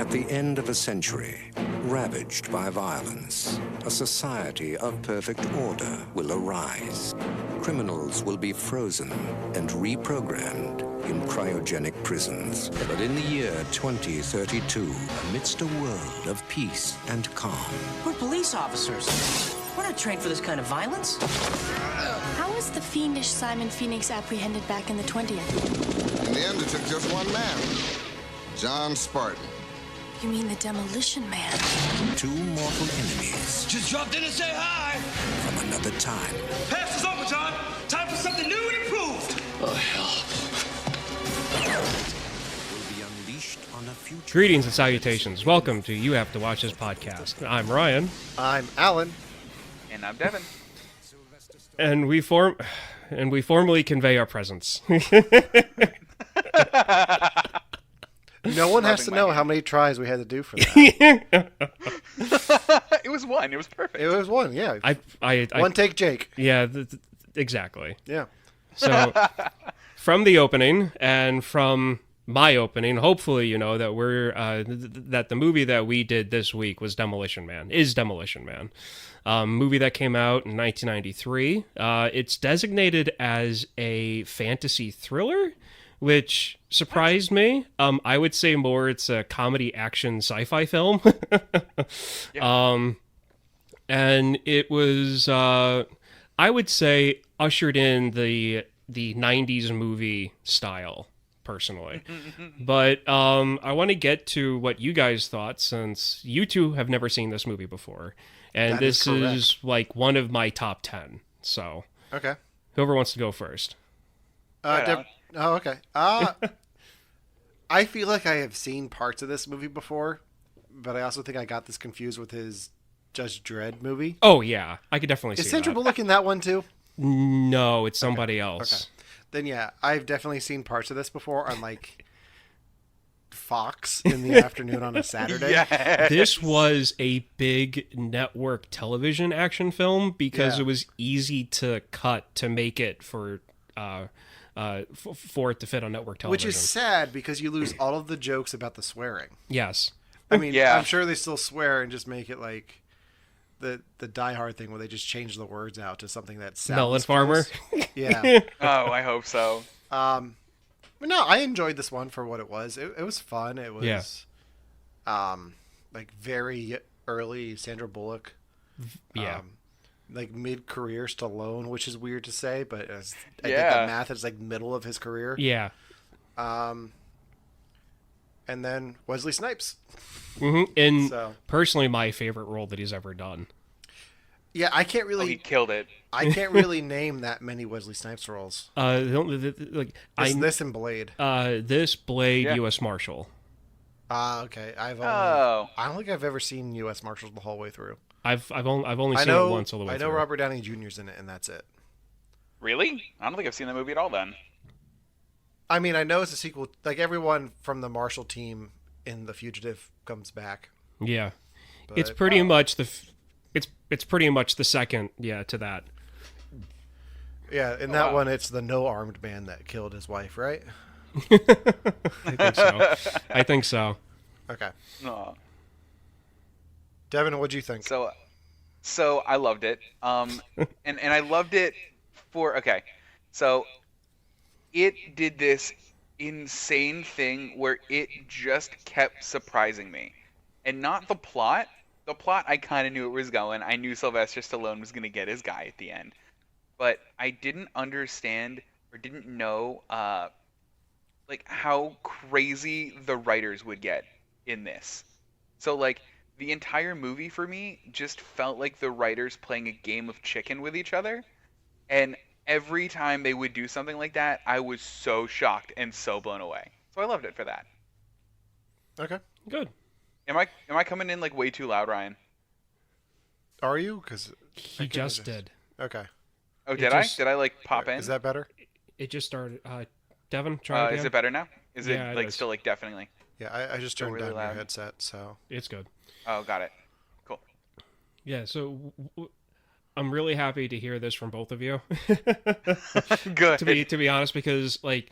At the end of a century, ravaged by violence, a society of perfect order will arise. Criminals will be frozen and reprogrammed in cryogenic prisons. But in the year 2032, amidst a world of peace and calm, We're police officers. We're not trained for this kind of violence. How was the fiendish Simon Phoenix apprehended back in the 20th? In the end, it took just one man, John Spartan. You mean the Demolition Man? two mortal enemies Just dropped in to say hi. from another time. Pass is over, John. Time for something new and improved. Oh, hell. Will be unleashed on a future. Greetings and salutations. Welcome to You Have to Watch This podcast. I'm Ryan, I'm Allen. And I'm Devon. and we formally convey our presence. No one has to know how many tries we had to do for that. It was one. It was perfect. It was one, yeah. One take, Jake. Yeah, exactly. Yeah. So, from the opening and from my opening, hopefully you know that we're that the movie that we did this week was Demolition Man. Movie that came out in 1993. It's designated as a fantasy thriller, which surprised me. I would say more it's a comedy action sci-fi film. Yeah. And it was I would say ushered in the 90s movie style personally. But I want to get to what you guys thought, since you two have never seen this movie before. And That is this correct. is like one of my top 10. So Okay. whoever wants to go first. Right on. Okay. I feel like I have seen parts of this movie before, but I also think I got this confused with his Judge Dredd movie. Oh yeah, I could definitely Is see Sandra that. Bullock in that one too? No, it's somebody else. Okay. Then yeah, I've definitely seen parts of this before on like Fox in the afternoon on a Saturday. Yes. This was a big network television action film because Yeah. it was easy to cut to make it for it to fit on network television. Which is sad because you lose all of the jokes about the swearing. Yes. I mean, Yeah. I'm sure they still swear and just make it like the Die Hard thing where they just change the words out to something that sounds Melon Farmer. close. Yeah. Oh, I hope so. But no, I enjoyed this one for what it was. It was fun. It was like very early Sandra Bullock. Yeah. Like mid-career Stallone, which is weird to say, but I did Yeah. the math. It's like middle of his career. Yeah. And then Wesley Snipes. And So- personally, my favorite role that he's ever done. Yeah, I can't Oh, really. he killed it. I can't really name that many Wesley Snipes roles. Like This and Blade. this Blade Yeah. U.S. Marshal. Okay. I don't think I've ever seen U.S. Marshals the whole way through. I've only I seen know. it once all the way I know through. Robert Downey Jr.'s in it, and that's it. Really? I don't think I've seen that movie at all then. I mean, I know it's a sequel. Like everyone from the Marshall team in The Fugitive comes back. Yeah. But, It's pretty much it's pretty much the second to that. Yeah, in that one, it's the no armed man that killed his wife, right? I think so. Okay. Aw. Devin, what'd you think? So I loved it. And I loved it so it did this insane thing where it just kept surprising me. And not the plot. The plot, I kind of knew it was going. I knew Sylvester Stallone was going to get his guy at the end. But I didn't understand or didn't know like how crazy the writers would get in this. So like the entire movie for me just felt like the writers playing a game of chicken with each other. And every time they would do something like that, I was so shocked and so blown away. So I loved it for that. Okay. Good. Am I coming in like way too loud, Ryan? Are you? Because He just did. Okay. Oh, It did just- I? Did I like pop in? Is that better? It just started. Devin, try it again. Is it better now? Is Yeah, it it like is. still like definitely? Yeah, I just turned really down your loud. headset, so. It's good. Oh, got it. Cool. Yeah, so I'm really happy to hear this from both of you. Good. to be honest, because like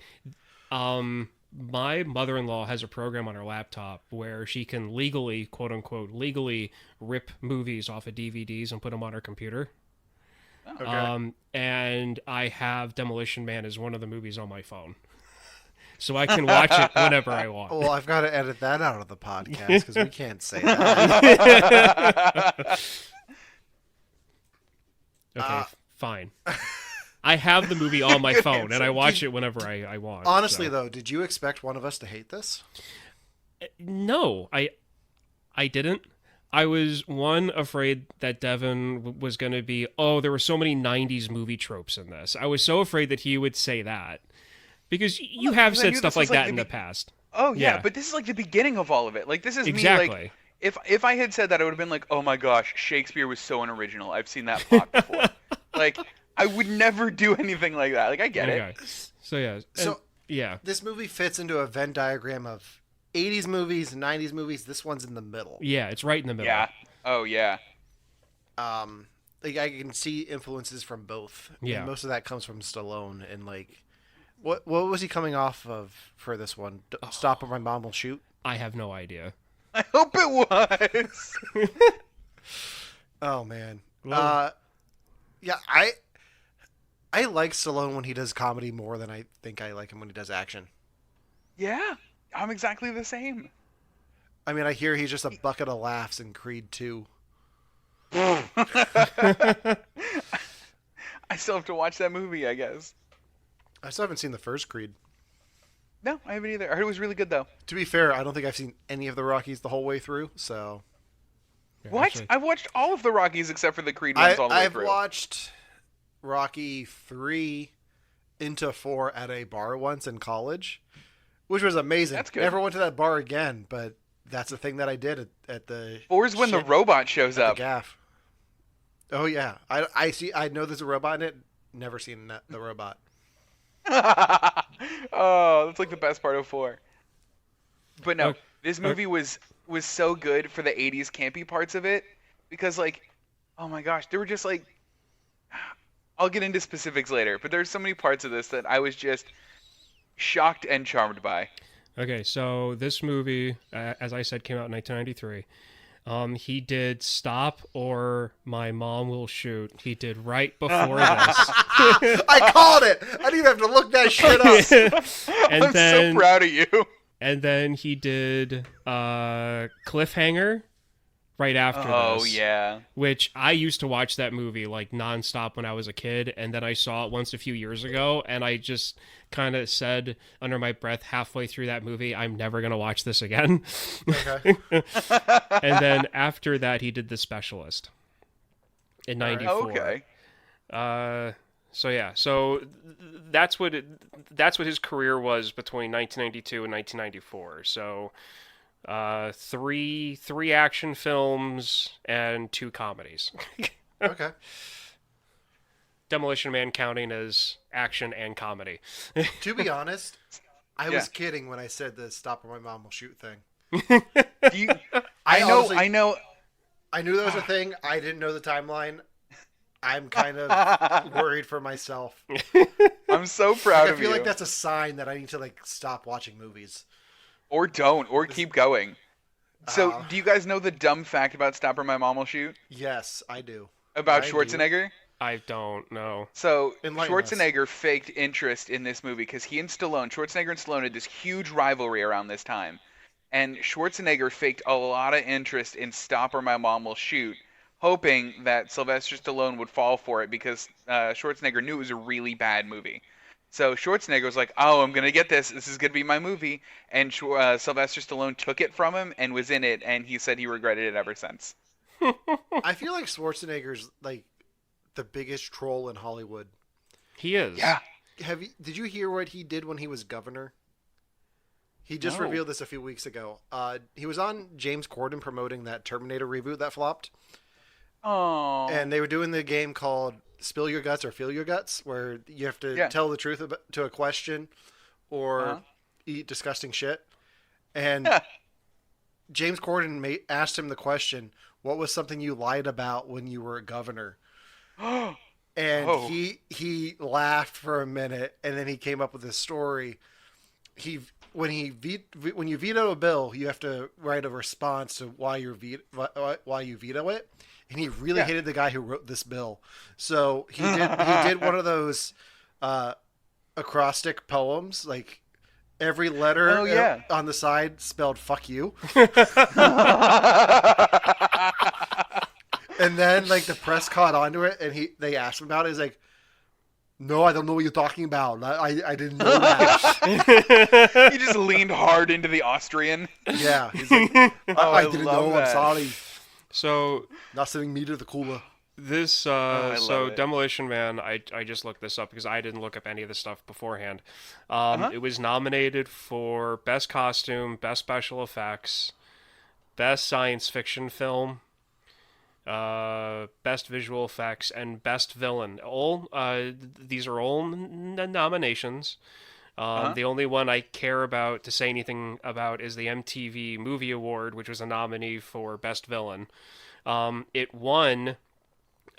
my mother-in-law has a program on her laptop where she can legally, quote unquote, legally rip movies off of DVDs and put them on her computer. Okay. And I have Demolition Man as one of the movies on my phone. So I can watch it whenever I want. Well, I've got to edit that out of the podcast because we can't say that. Okay, fine. I have the movie on my phone, and I watch it whenever I want. Honestly, though, did you expect one of us to hate this? No, I didn't. I was, afraid that Devon was going to be, there were so many 90s movie tropes in this. I was so afraid that he would say that. Because you have said stuff like that in the past. Oh, yeah, but this is like the beginning of all of it. Like, this is exactly. me, like, if I had said that, I would have been like, oh my gosh, Shakespeare was so unoriginal. I've seen that plot before. Like, I would never do anything like that. Like, I get it. So, yeah. Yeah. This movie fits into a Venn diagram of 80s movies, 90s movies. This one's in the middle. Yeah, it's right in the middle. Yeah. Oh, yeah. Like, I can see influences from both. Yeah. And most of that comes from Stallone. And, like, what was he coming off of for this one? Stop or My Mom Will Shoot? I have no idea. I hope it was. Oh, man. Well, Yeah, I like Stallone when he does comedy more than I think I like him when he does action. Yeah, I'm exactly the same. I mean, I hear he's just a bucket of laughs in Creed 2. I still have to watch that movie, I guess. I still haven't seen the first Creed. No, I haven't either. I heard it was really good, though. To be fair, I don't think I've seen any of the Rockies the whole way through, so... What? Actually, I've watched all of the Rockies except for the Creed ones all the way through. I've watched Rocky 3 into 4 at a bar once in college, which was amazing. That's good. Never went to that bar again, but that's the thing that I did at the... 4's when the robot shows up. The gaff. Oh, yeah. I see. I know there's a robot in it. Never seen the robot. Oh, that's like the best part of 4. But no, this movie was so good for the 80s campy parts of it because, like, oh my gosh, there were just like, I'll get into specifics later, but there's so many parts of this that I was just shocked and charmed by. Okay, so this movie, as I said, came out in 1993. He did Stop or My Mom Will Shoot. He did right before this. I called it. I didn't even have to look that shit up. I'm so proud of you. And then he did Cliffhanger right after this. Oh, yeah. Which I used to watch that movie like nonstop when I was a kid, and then I saw it once a few years ago, and I just kind of said under my breath halfway through that movie, I'm never going to watch this again. Okay. And then after that, he did The Specialist in 94. Okay. So yeah, so that's what his career was between 1992 and 1994. So, three action films and 2 comedies. Okay. Demolition Man counting as action and comedy. To be honest, I was kidding when I said the Stop or My Mom Will Shoot thing. I know. I knew that was a thing. I didn't know the timeline. I'm kind of worried for myself. I'm so proud of you. I feel like that's a sign that I need to like stop watching movies. Or don't, or keep going. So, do you guys know the dumb fact about Stop or My Mom Will Shoot? Yes, I do. About Schwarzenegger? I don't know. So, Schwarzenegger faked interest in this movie because Schwarzenegger and Stallone had this huge rivalry around this time. And Schwarzenegger faked a lot of interest in Stop or My Mom Will Shoot, hoping that Sylvester Stallone would fall for it because Schwarzenegger knew it was a really bad movie. So Schwarzenegger was like, oh, I'm going to get this. This is going to be my movie. And Sylvester Stallone took it from him and was in it, and he said he regretted it ever since. I feel like Schwarzenegger's like the biggest troll in Hollywood. He is. Yeah. Did you hear what he did when he was governor? He just revealed this a few weeks ago. He was on James Corden promoting that Terminator reboot that flopped. Oh. And they were doing the game called Spill Your Guts or Feel Your Guts, where you have to tell the truth to a question or eat disgusting shit. And James Corden asked him the question, what was something you lied about when you were a governor? And he laughed for a minute, and then he came up with this story. He when you veto a bill, you have to write a response to why you veto it. And he really hated the guy who wrote this bill, so he did one of those acrostic poems, like every letter on the side spelled "fuck you." And then like the press caught onto it, and they asked him about it. He's like, "No, I don't know what you're talking about. I didn't know that." He just leaned hard into the Austrian. Yeah, he's like, I didn't know. That. I'm sorry. So Not sending me to the cooler. this so Demolition Man, I just looked this up because I didn't look up any of this stuff beforehand. It was nominated for Best Costume, Best Special Effects, Best Science Fiction Film, Best Visual Effects, and Best Villain. These are all nominations. The only one I care about to say anything about is the MTV Movie Award, which was a nominee for Best Villain. It won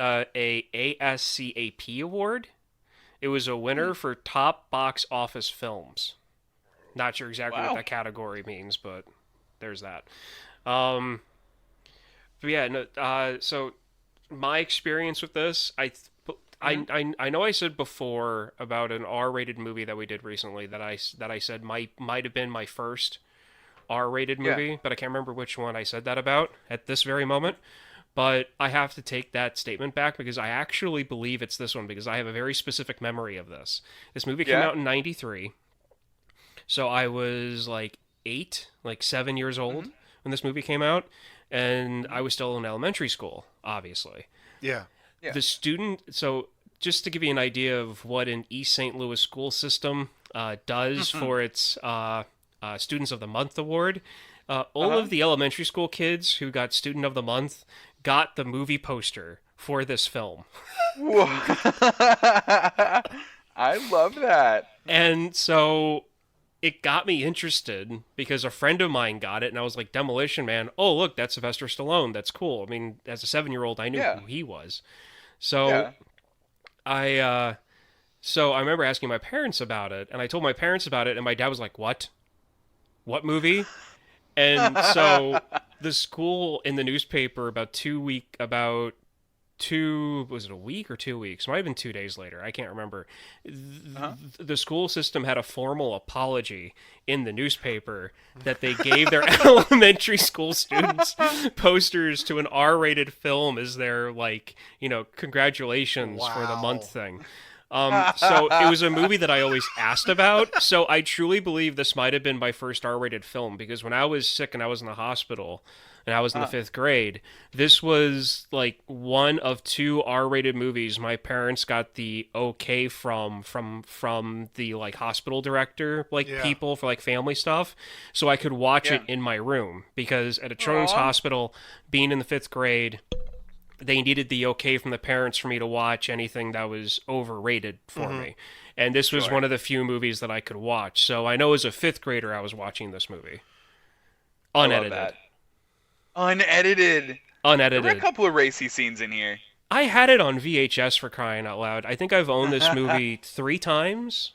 a ASCAP award. It was a winner for Top Box Office Films. Not sure exactly what that category means, but there's that. But yeah, no, so my experience with this, I know I said before about an R-rated movie that we did recently that I said might have been my first R-rated movie, but I can't remember which one I said that about at this very moment. But I have to take that statement back because I actually believe it's this one because I have a very specific memory of this. This movie came out in 93. So I was like 7 years old when this movie came out, and I was still in elementary school, obviously. Yeah. The student, so just to give you an idea of what an East St. Louis school system does for its Students of the Month award, all of the elementary school kids who got Student of the Month got the movie poster for this film. I love that. And so it got me interested because a friend of mine got it, and I was like, Demolition Man, oh, look, that's Sylvester Stallone. That's cool. I mean, as a 7-year-old, I knew who he was. So I remember asking my parents about it, and I told my parents about it, and my dad was like, what? What movie? And so the school in the newspaper was it a week or 2 weeks? Might have been 2 days later. I can't remember. The school system had a formal apology in the newspaper that they gave their elementary school students posters to an R-rated film as their, congratulations for the month thing. So it was a movie that I always asked about. So I truly believe this might have been my first R-rated film because when I was sick and I was in the hospital and I was in the 5th grade, this was like one of 2 R-rated movies my parents got the okay from the hospital director, people for family stuff. So I could watch it in my room because at a children's hospital, being in the 5th grade, they needed the okay from the parents for me to watch anything that was overrated for me. And this was one of the few movies that I could watch. So I know as a 5th grader, I was watching this movie. Unedited. Unedited. There were a couple of racy scenes in here. I had it on VHS for crying out loud. I think I've owned this movie 3 times.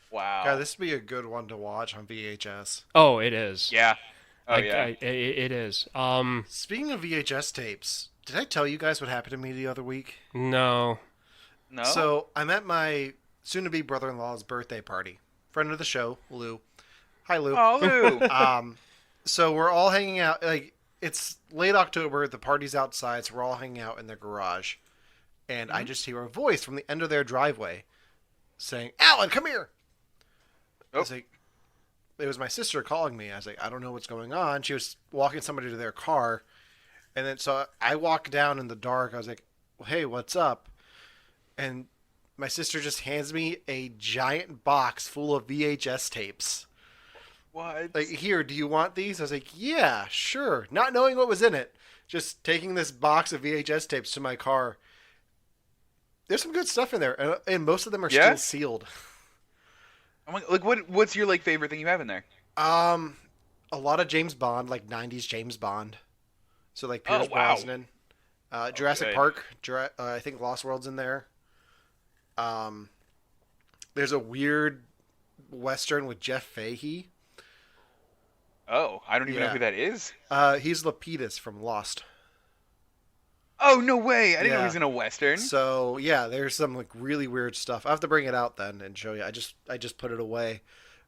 Wow. God, this would be a good one to watch on VHS. Oh, it is. Yeah. It is. Speaking of VHS tapes, did I tell you guys what happened to me the other week? No. So I'm at my soon-to-be brother-in-law's birthday party. Friend of the show, Lou. Hi, Lou. Oh, Lou. So we're all hanging out. It's late October. The party's outside, so we're all hanging out in their garage. And I just hear a voice from the end of their driveway saying, "Alan, come here." I was like, it was my sister calling me. I was like, I don't know what's going on. She was walking somebody to their car. And then so I walked down in the dark. I was like, well, hey, what's up? And my sister just hands me a giant box full of VHS tapes. What? Like, here, do you want these? I was like, yeah, sure. Not knowing what was in it. Just taking this box of VHS tapes to my car. There's some good stuff in there. And most of them are still sealed. What's your favorite thing you have in there? A lot of James Bond, 90s James Bond. So Pierce Brosnan, Jurassic Park. I think Lost World's in there. There's a weird Western with Jeff Fahey. Oh, I don't even know Yeah. who that is. He's Lapidus from Lost. Oh, no way. I didn't know Yeah. he was in a Western. So yeah, there's some like really weird stuff. I have to bring it out then and show you. I just put it away.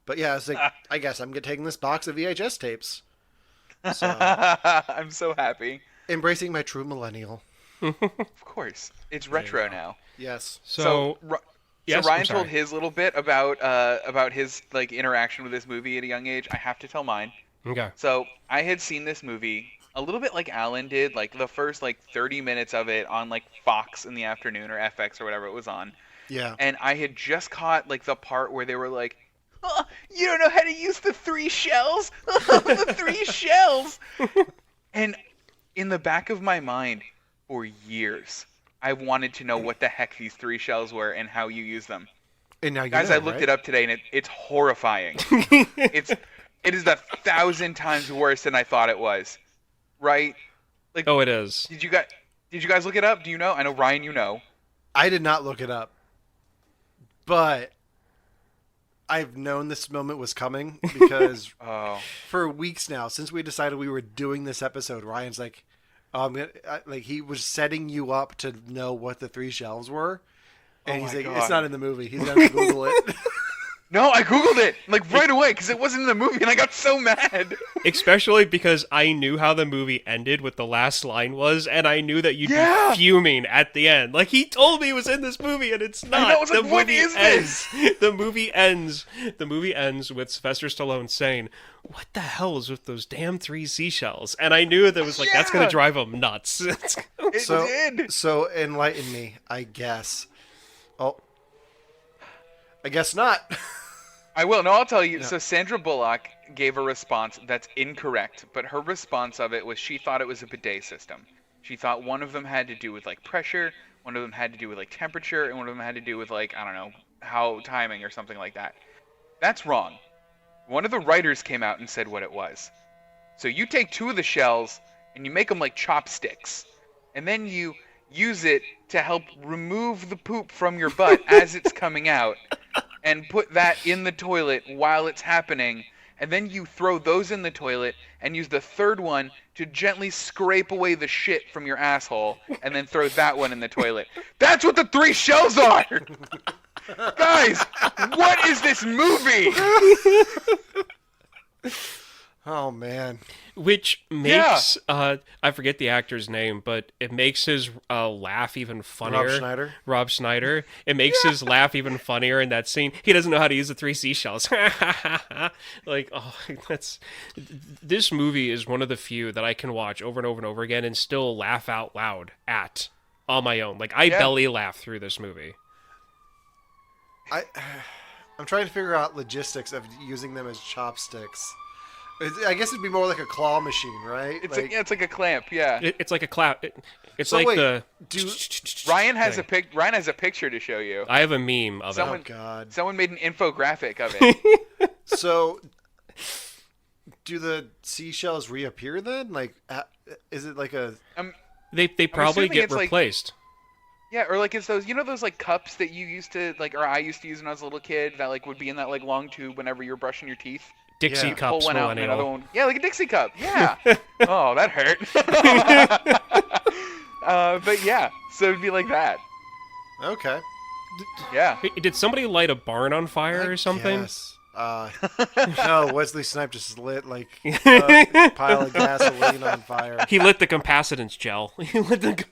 But yeah, it's like I guess I'm taking this box of VHS tapes. So I'm so happy. embracing my true millennial. Of course. It's retro now. Yes. So yes, Ryan I'm sorry. told his little bit about his like interaction with this movie at a young age. I have to tell mine. Okay. So I had seen this movie a little bit like Alan did, like the first like 30 minutes of it on like Fox in the afternoon or FX or whatever it was on. Yeah. And I had just caught like the part where they were like, "Oh, you don't know how to use the 3 shells? The 3 shells!" And in the back of my mind, for years, I wanted to know what the heck these 3 shells were and how you use them. And now you Guys, know, I looked right? it up today, and it's horrifying. It is 1,000 times worse than I thought it was. Right? Like, Oh, it is. Did you guys look it up? Do you know? I know, Ryan, you know. I did not look it up, but I've known this moment was coming because Oh. for weeks now, since we decided we were doing this episode, Ryan's like, like he was setting you up to know what the 3 shelves were, and Oh he's my like, God. it's not in the movie. He's gonna Google it. No, I Googled it, like, right away, because it wasn't in the movie, and I got so mad. Especially because I knew how the movie ended, what the last line was, and I knew that you'd Yeah. be fuming at the end. Like, he told me it was in this movie, and it's not. know, I was the like, what movie is ends. The movie ends. The movie ends with Sylvester Stallone saying, "What the hell is with those damn 3 seashells?" And I knew that was like, that's going Yeah. to drive him nuts. It So, did. so enlighten me, I guess. Oh, I guess not. I will. No, I'll tell you. So Sandra Bullock gave a response that's incorrect, but her response of it was she thought it was a bidet system. She thought one of them had to do with like pressure, one of them had to do with like temperature, and one of them had to do with like, I don't know, how timing or something like that. That's wrong. One of the writers came out and said what it was. So you take 2 of the shells and you make them like chopsticks, and then you use it to help remove the poop from your butt as it's coming out, and put that in the toilet while it's happening, and then you throw those in the toilet and use the 3rd one to gently scrape away the shit from your asshole, and then throw that one in the toilet. That's what the 3 shells are! Guys, what is this movie? Oh man. Which makes, I forget the actor's name, but it makes his laugh even funnier. Rob Schneider? Rob Schneider. It makes his laugh even funnier in that scene. He doesn't know how to use the 3 seashells. Like, oh, this movie is one of the few that I can watch over and over and over again and still laugh out loud at on my own. Like, I belly laugh through this movie. I'm trying to figure out logistics of using them as chopsticks. I guess it'd be more like a claw machine, right? It's like a clamp, yeah. It's like a clap. It's So like wait, the... Ryan has thing. Ryan has a picture to show you. I have a meme of Someone, it. Oh God. Someone made an infographic of it. So, do the seashells reappear then? Like, is it like a? They probably assuming get it's like- replaced. Yeah, or like it's those, you know, those like cups that you used to like, or I used to use when I was a little kid, that like would be in that like long tube whenever you're brushing your teeth. Dixie Yeah. cups, Pull one out and another millennial. one. Yeah, like a Dixie cup. Yeah. Oh, that hurt. But yeah, so it'd be like that. Okay. Yeah. Hey, did somebody light a barn on fire or something? Yes. No, Wesley Snipes just lit like a pile of gasoline on fire. He lit the capacitance gel. He lit the...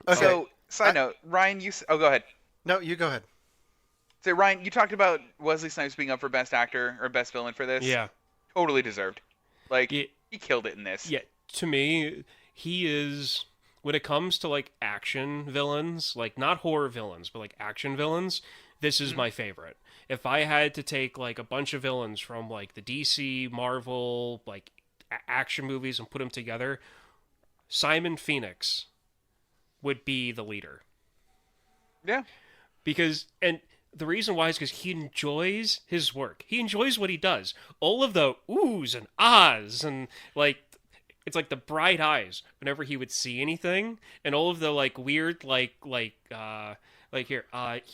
Okay. So, side note, Ryan, go ahead. No, you go ahead. So, Ryan, you talked about Wesley Snipes being up for Best Actor or Best Villain for this. Yeah. Totally deserved. Like, Yeah. he killed it in this. Yeah, to me, he is... When it comes to, like, action villains, like, not horror villains, but, like, action villains, this is my favorite. If I had to take, like, a bunch of villains from, like, the DC, Marvel, like, action movies and put them together, Simon Phoenix would be the leader. Yeah. Because, and the reason why is because he enjoys his work. He enjoys what he does. All of the oohs and ahs and, like, it's like the bright eyes whenever he would see anything, and all of the, like, weird, like Like here,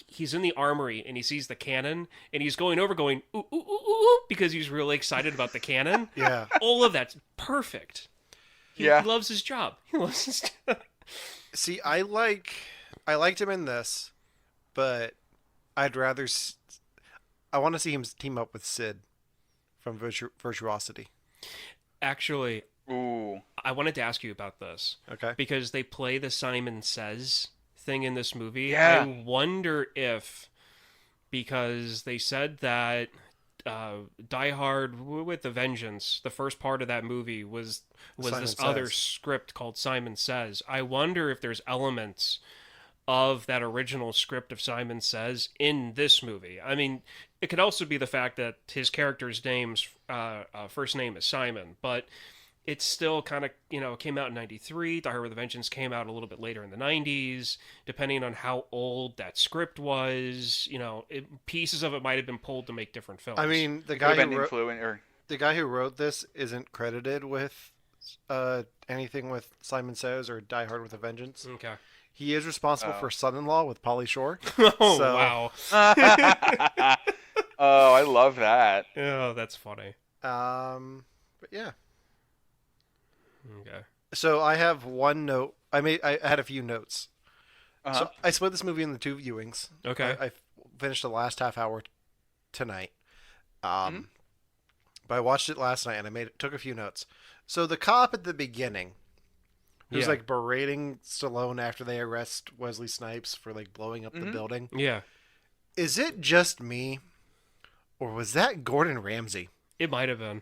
he's in the armory and he sees the cannon and he's going over going, ooh, ooh, ooh, ooh, because he's really excited about the cannon. Yeah. All of that's perfect. He loves his job. He loves his job. See, I liked him in this, but I'd rather... I want to see him team up with Sid from Virtuosity. Actually, ooh, I wanted to ask you about this. Okay. Because they play the Simon Says thing in this movie. Yeah. I wonder if, because they said that Die Hard with a Vengeance, the first part of that movie was Simon this Says. other script called Simon Says. I wonder if there's elements of that original script of Simon Says in this movie. I mean, it could also be the fact that his character's first name is Simon, but it's still kind of, came out in 93. Die Hard with a Vengeance came out a little bit later in the 90s. Depending on how old that script was, pieces of it might have been pulled to make different films. I mean, the guy who wrote this isn't credited with anything with Simon Says or Die Hard with a Vengeance. Okay. He is responsible for Son-in-Law with Pauly Shore. Oh, wow. Oh, I love that. Oh, that's funny. But yeah. Okay. So I have one note. I had a few notes. Uh-huh. So I split this movie into 2 viewings. Okay. I finished the last half hour tonight. But I watched it last night and took a few notes. So the cop at the beginning, who's like berating Stallone after they arrest Wesley Snipes for like blowing up the building. Yeah. Is it just me, or was that Gordon Ramsay? It might have been.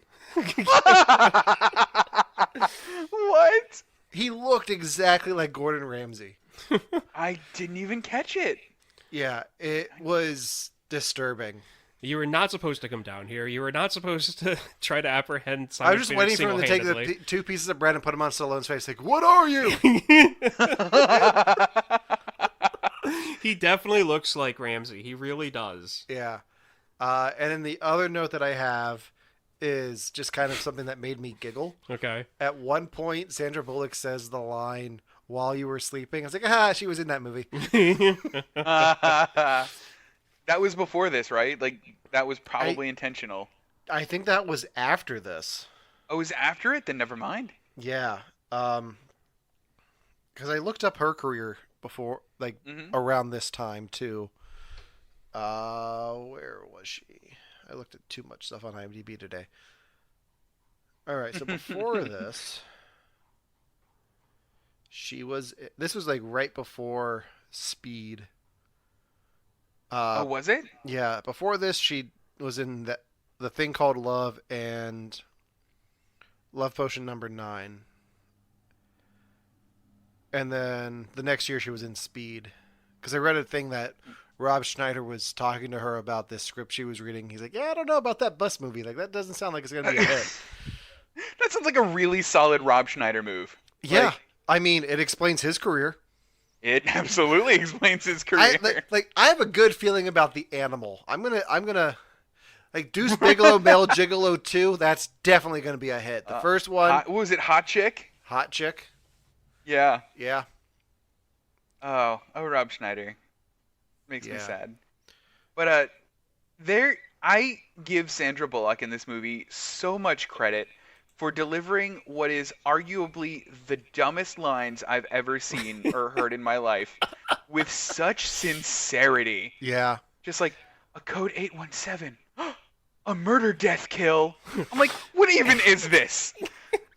What? He looked exactly like Gordon Ramsay. I didn't even catch it. Yeah, it was disturbing. You were not supposed to come down here. You were not supposed to try to apprehend Simon I was just waiting for him to take the 2 pieces of bread and put them on Stallone's face. Like, what are you? He definitely looks like Ramsey. He really does. Yeah. And then the other note that I have is just kind of something that made me giggle. Okay. At one point, Sandra Bullock says the line, "While you were sleeping." I was like, she was in that movie. That was before this, right? Like, that was probably intentional. I think that was after this. Oh, it was after it? Then never mind. Yeah. Because I looked up her career before, like, around this time, too. Where was she? I looked at too much stuff on IMDb today. All right, so before this, this was, like, right before Speed. Was it? Yeah, before this, she was in the Thing Called Love and Love Potion number 9. And then the next year she was in Speed. Because I read a thing that Rob Schneider was talking to her about this script she was reading. He's like, yeah, I don't know about that bus movie. Like, that doesn't sound like it's going to be a hit. That sounds like a really solid Rob Schneider move. Yeah. Like, I mean, it explains his career. It absolutely explains his career. I have a good feeling about The Animal. I'm gonna like Deuce Bigelow, Male Gigolo 2. That's definitely gonna be a hit. The first one, what was it? Hot Chick. Hot Chick. Yeah. Yeah. Oh, Rob Schneider makes me sad. But I give Sandra Bullock in this movie so much credit for delivering what is arguably the dumbest lines I've ever seen or heard in my life with such sincerity. Yeah. Just like, a code 817. A murder death kill. I'm like, what even is this?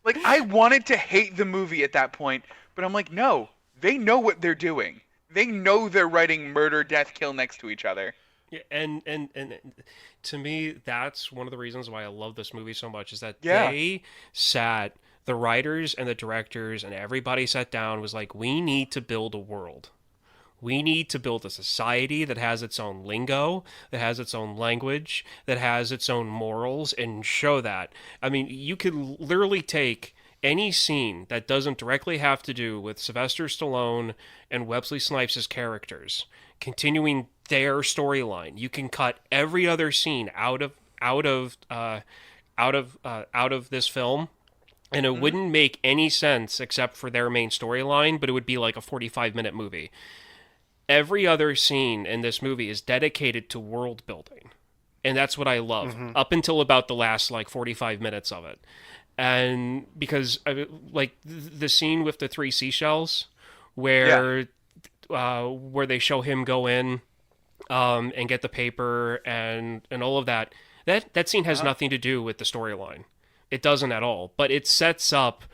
Like, I wanted to hate the movie at that point, but I'm like, no, they know what they're doing. They know they're writing murder death kill next to each other. Yeah, and to me, that's one of the reasons why I love this movie so much, is that the writers and the directors and everybody sat down, was like, we need to build a world. We need to build a society that has its own lingo, that has its own language, that has its own morals, and show that. I mean, you could literally take any scene that doesn't directly have to do with Sylvester Stallone and Wesley Snipes' characters, continuing their storyline. You can cut every other scene out of this film, and it wouldn't make any sense except for their main storyline, but it would be like a 45-minute movie. every other scene in this movie is dedicated to world building. And that's what I love, up until about the last, 45 minutes of it. And because, the scene with the 3 seashells, where they show him go in and get the paper and all of that, that scene has nothing to do with the storyline. It doesn't at all. But it sets up,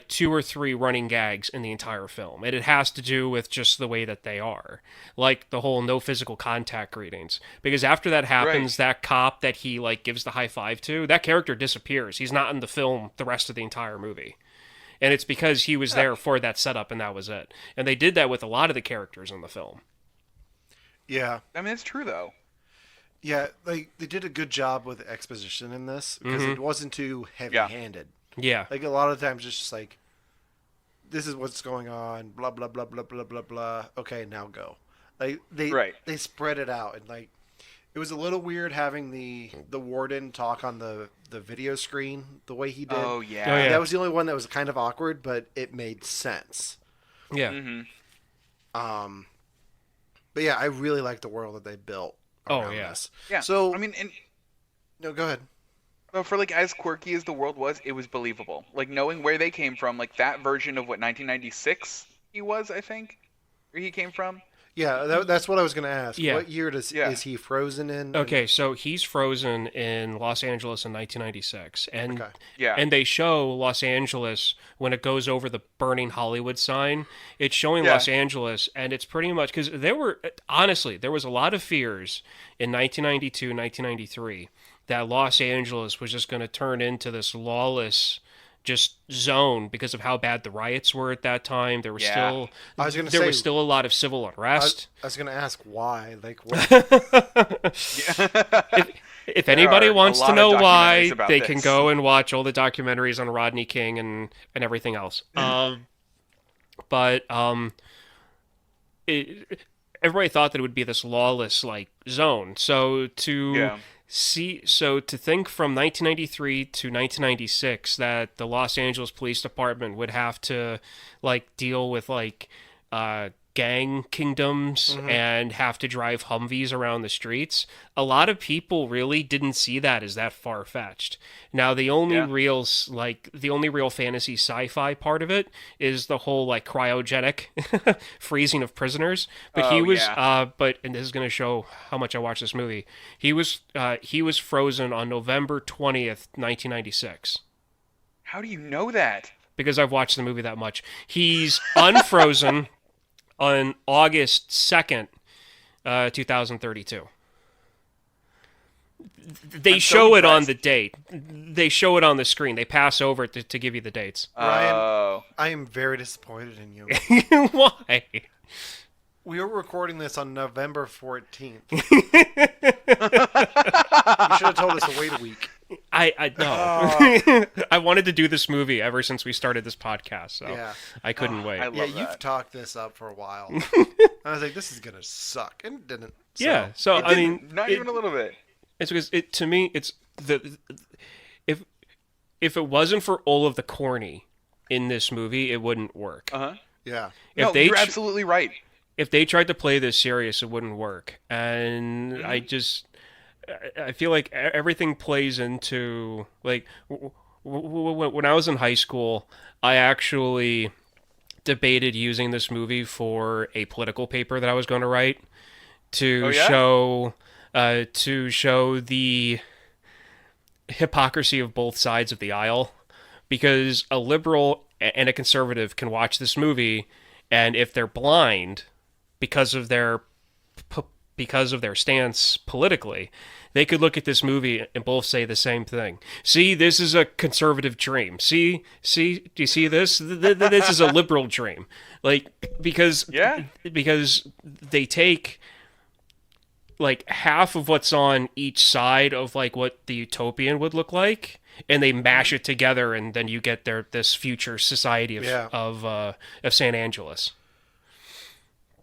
2 or 3 running gags in the entire film. And it has to do with just the way that they are. Like the whole no physical contact greetings. Because after that happens, that cop that he, gives the high five to, that character disappears. He's not in the film the rest of the entire movie. And it's because he was there for that setup and that was it. And they did that with a lot of the characters in the film. Yeah. I mean, it's true, though. Yeah, they did a good job with exposition in this, because it wasn't too heavy-handed. Yeah. A lot of times it's just this is what's going on, blah, blah, blah, blah, blah, blah, blah. Okay, now go. They spread it out. And, it was a little weird having the warden talk on the video screen the way he did. Oh, yeah. That was the only one that was kind of awkward, but it made sense. Yeah. But yeah, I really like the world that they built around this. Yeah. So, no, go ahead. Well, for as quirky as the world was, it was believable. Knowing where they came from, that version of 1996 he was, I think, where he came from. Yeah, that's what I was going to ask. Yeah. What year is he frozen in? Okay, so he's frozen in Los Angeles in 1996. And and they show Los Angeles when it goes over the burning Hollywood sign. It's showing Los Angeles, and it's pretty much... Because there was a lot of fears in 1992, 1993 that Los Angeles was just going to turn into this lawless... just zone because of how bad the riots were at that time. There was still was still a lot of civil unrest. I was going to ask why. If anybody wants to know why, they can go and watch all the documentaries on Rodney King and everything else. Everybody thought that it would be this lawless zone. So to think from 1993 to 1996 that the Los Angeles Police Department would have to deal with gang kingdoms and have to drive Humvees around the streets, a lot of people really didn't see that as that far-fetched. Now the only real fantasy sci-fi part of it is the whole cryogenic freezing of prisoners. But and this is going to show how much I watched this movie. He was frozen on November 20th, 1996. How do you know that? Because I've watched the movie that much. He's unfrozen on August 2nd, 2032. They show it on the date. They show it on the screen. They pass over it to give you the dates. Ryan, I am very disappointed in you. Why? We were recording this on November 14th. You should have told us to wait a week. I know. I wanted to do this movie ever since we started this podcast, so I couldn't wait. I love that. You've talked this up for a while. I was like, this is gonna suck, and it didn't. So I mean, not even a little bit. It's because to me, it's if it wasn't for all of the corny in this movie, it wouldn't work. Yeah. You're absolutely right. If they tried to play this serious, it wouldn't work, and I feel like everything plays into when I was in high school, I actually debated using this movie for a political paper that I was going to write to show the hypocrisy of both sides of the aisle, because a liberal and a conservative can watch this movie, and if they're blind because of their stance politically, they could look at this movie and both say the same thing. See, this is a conservative dream. See, do you see this? This is a liberal dream. Because they take half of what's on each side of what the utopian would look like, and they mash it together, and then you get this future society of San Angeles.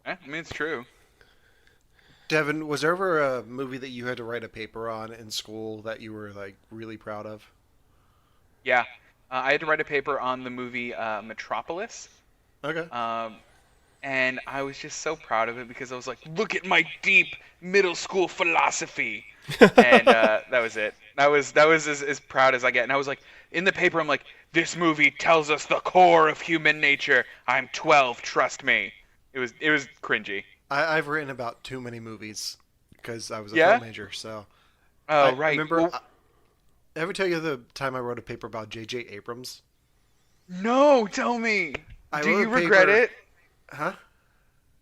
I mean, it's true. Devin, was there ever a movie that you had to write a paper on in school that you were really proud of? Yeah, I had to write a paper on the movie Metropolis. Okay. and I was just so proud of it because I was like, look at my deep middle school philosophy. And that was it. That was as proud as I get. And I was like, in the paper, I'm like, this movie tells us the core of human nature. I'm 12, trust me. It was cringy. I've written about too many movies because I was a film major. So oh, I right. remember. Ever tell you the time I wrote a paper about J.J. Abrams? No, tell me. Do you regret it? Huh?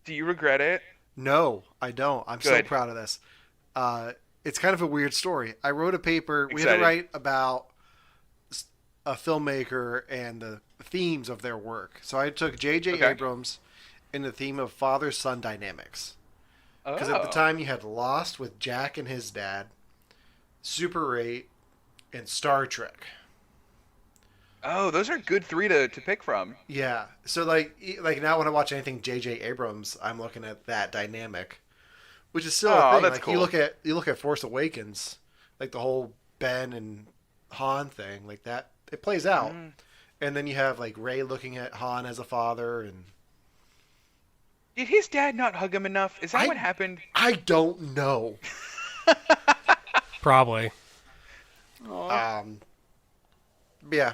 Do you regret it? No, I don't. I'm so proud of this. It's kind of a weird story. I wrote a paper. We had to write about a filmmaker and the themes of their work. So I took J.J. Abrams in the theme of father-son dynamics. Because at the time you had Lost with Jack and his dad, Super 8, and Star Trek. Oh, those are good 3 to pick from. Yeah. So like now when I watch anything J.J. Abrams, I'm looking at that dynamic, which is still a thing. That's like cool. You look at Force Awakens, like the whole Ben and Han thing, like that it plays out. And then you have like Rey looking at Han as a father, and did his dad not hug him enough? Is that what happened? I don't know. Probably. Yeah.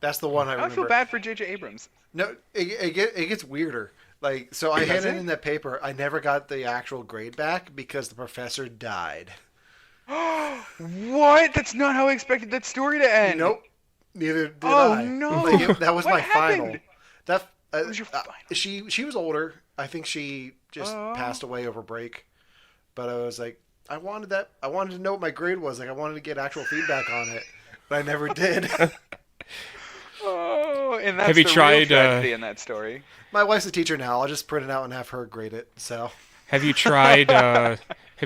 That's the one I remember. I feel bad for J.J. Abrams. No, it gets weirder. Like, so I handed in that paper. I never got the actual grade back because the professor died. What? That's not how I expected that story to end. Nope. Neither did Oh, I. no. Like, that was What my happened? final. What was your final? She was older. I think she just passed away over break. But I was like, I wanted to know what my grade was. Like, I wanted to get actual feedback on it. But I never did. Oh, and that's Have you the tried, real tragedy in that story. My wife's a teacher now. I'll just print it out and have her grade it. So. Have you tried? Have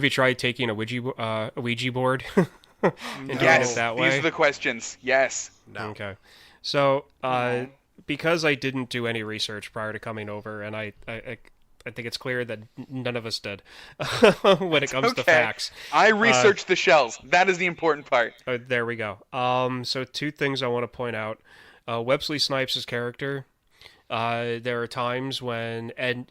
you tried taking a Ouija board and doing it that way? These are the questions. Yes. No. Okay. So, because I didn't do any research prior to coming over, and I think it's clear that none of us did when it comes to facts. I researched the shells. That is the important part. There we go. So 2 things I want to point out. Wesley Snipes' character. There are times when and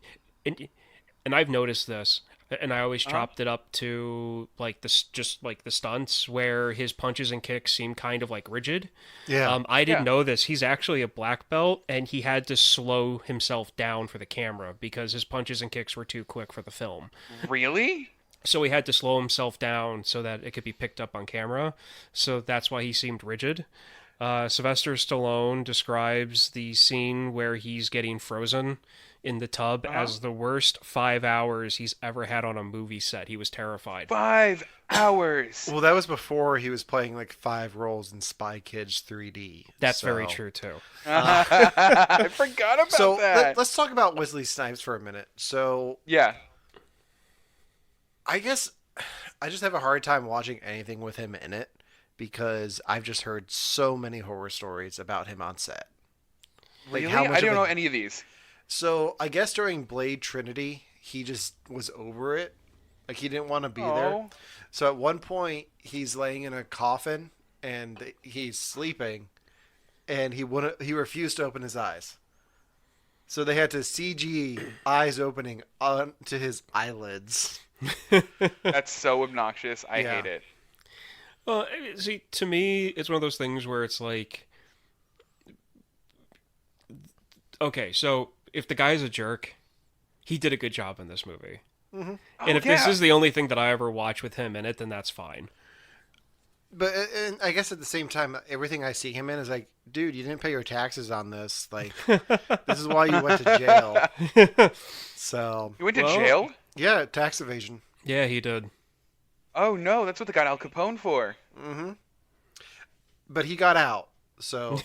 I've noticed this, and I always chopped it up to like this, just like the stunts where his punches and kicks seem kind of like rigid. Yeah. I didn't know this. He's actually a black belt, and he had to slow himself down for the camera because his punches and kicks were too quick for the film. Really? So he had to slow himself down so that it could be picked up on camera. So that's why he seemed rigid. Sylvester Stallone describes the scene where he's getting frozen in the tub as the worst 5 hours he's ever had on a movie set. He was terrified. 5 hours. Well, that was before he was playing like 5 roles in Spy Kids 3D. That's very true too. I forgot about that. Let's talk about Wesley Snipes for a minute. So yeah. I guess I just have a hard time watching anything with him in it because I've just heard so many horror stories about him on set. Like Really? how much I don't know any of these. So I guess during Blade Trinity, he just was over it. Like he didn't want to be there. So at one point, he's laying in a coffin and he's sleeping, and he refused to open his eyes. So they had to CG eyes opening onto his eyelids. That's so obnoxious. I hate it. Well, see, to me, it's one of those things where it's like, okay, so if the guy's a jerk, he did a good job in this movie. Mm-hmm. And if this is the only thing that I ever watch with him in it, then that's fine. But and I guess at the same time, everything I see him in is like, dude, you didn't pay your taxes on this. Like, this is why you went to jail. So You went to jail? Yeah, tax evasion. Yeah, he did. Oh no, that's what they got Al Capone for. Mm-hmm. But he got out, so.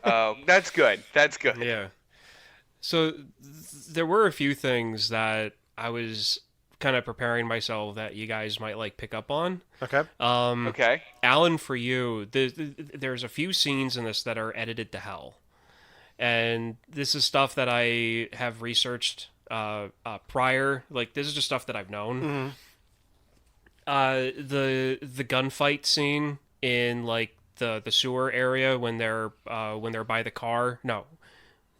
Oh, that's good. That's good. Yeah. So there were a few things that I was kind of preparing myself that you guys might like pick up on. Okay. Okay. Allen, for you, there's a few scenes in this that are edited to hell. And this is stuff that I have researched prior. Like, this is just stuff that I've known. Mm-hmm. The gunfight scene in like the sewer area when they're by the car. No,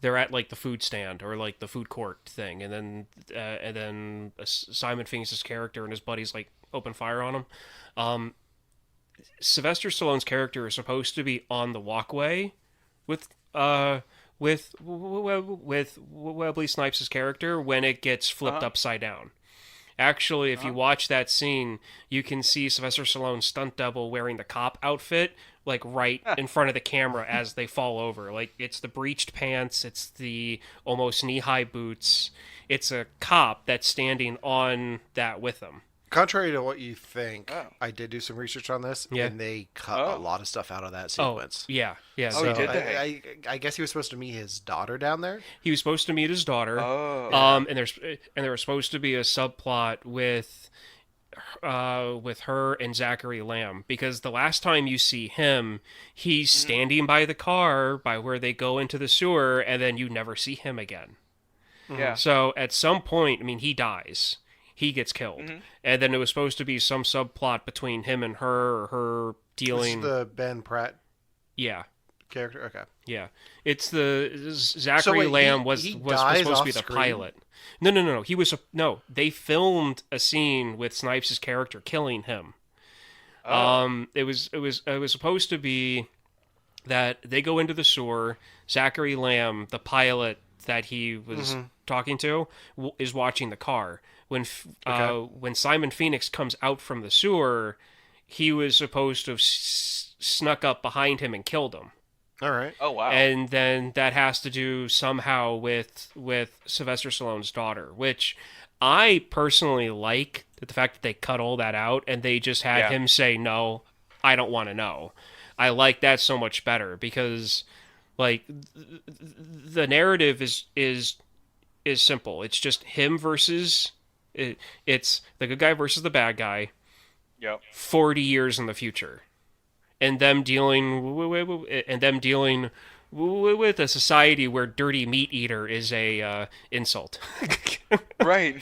they're at like the food stand or like the food court thing, and then Simon Phoenix's character and his buddies like open fire on him. Sylvester Stallone's character is supposed to be on the walkway with Wesley Snipes' character when it gets flipped upside down. Actually, if you watch that scene, you can see Sylvester Stallone's stunt double wearing the cop outfit, like right in front of the camera as they fall over. Like, it's the breeched pants, it's the almost knee-high boots. It's a cop that's standing on that with them. Contrary to what you think, I did do some research on this, and they cut a lot of stuff out of that sequence. Yeah. So did they? I guess he was supposed to meet his daughter down there. He was supposed to meet his daughter. And there was supposed to be a subplot with her and Zachary Lamb, because the last time you see him, he's standing by the car by where they go into the sewer, and then you never see him again. Yeah. So at some point, I mean, he dies. He gets killed. And then it was supposed to be some subplot between him and her, or her dealing... This is the Ben Pratt character? Okay. Yeah. It's the... Zachary Lamb was supposed to be the pilot. No. They filmed a scene with Snipes' character killing him. It was supposed to be that they go into the sewer. Zachary Lamb, the pilot that he was talking to, is watching the car. When Simon Phoenix comes out from the sewer, he was supposed to have snuck up behind him and killed him. All right. Oh, wow. And then that has to do somehow with Sylvester Stallone's daughter, which I personally like the fact that they cut all that out and they just had him say, no, I don't want to know. I like that so much better because, like, the narrative is simple. It's just him versus... It's the good guy versus the bad guy. Yep. 40 years in the future, and them dealing with a society where dirty meat eater is a insult. Right.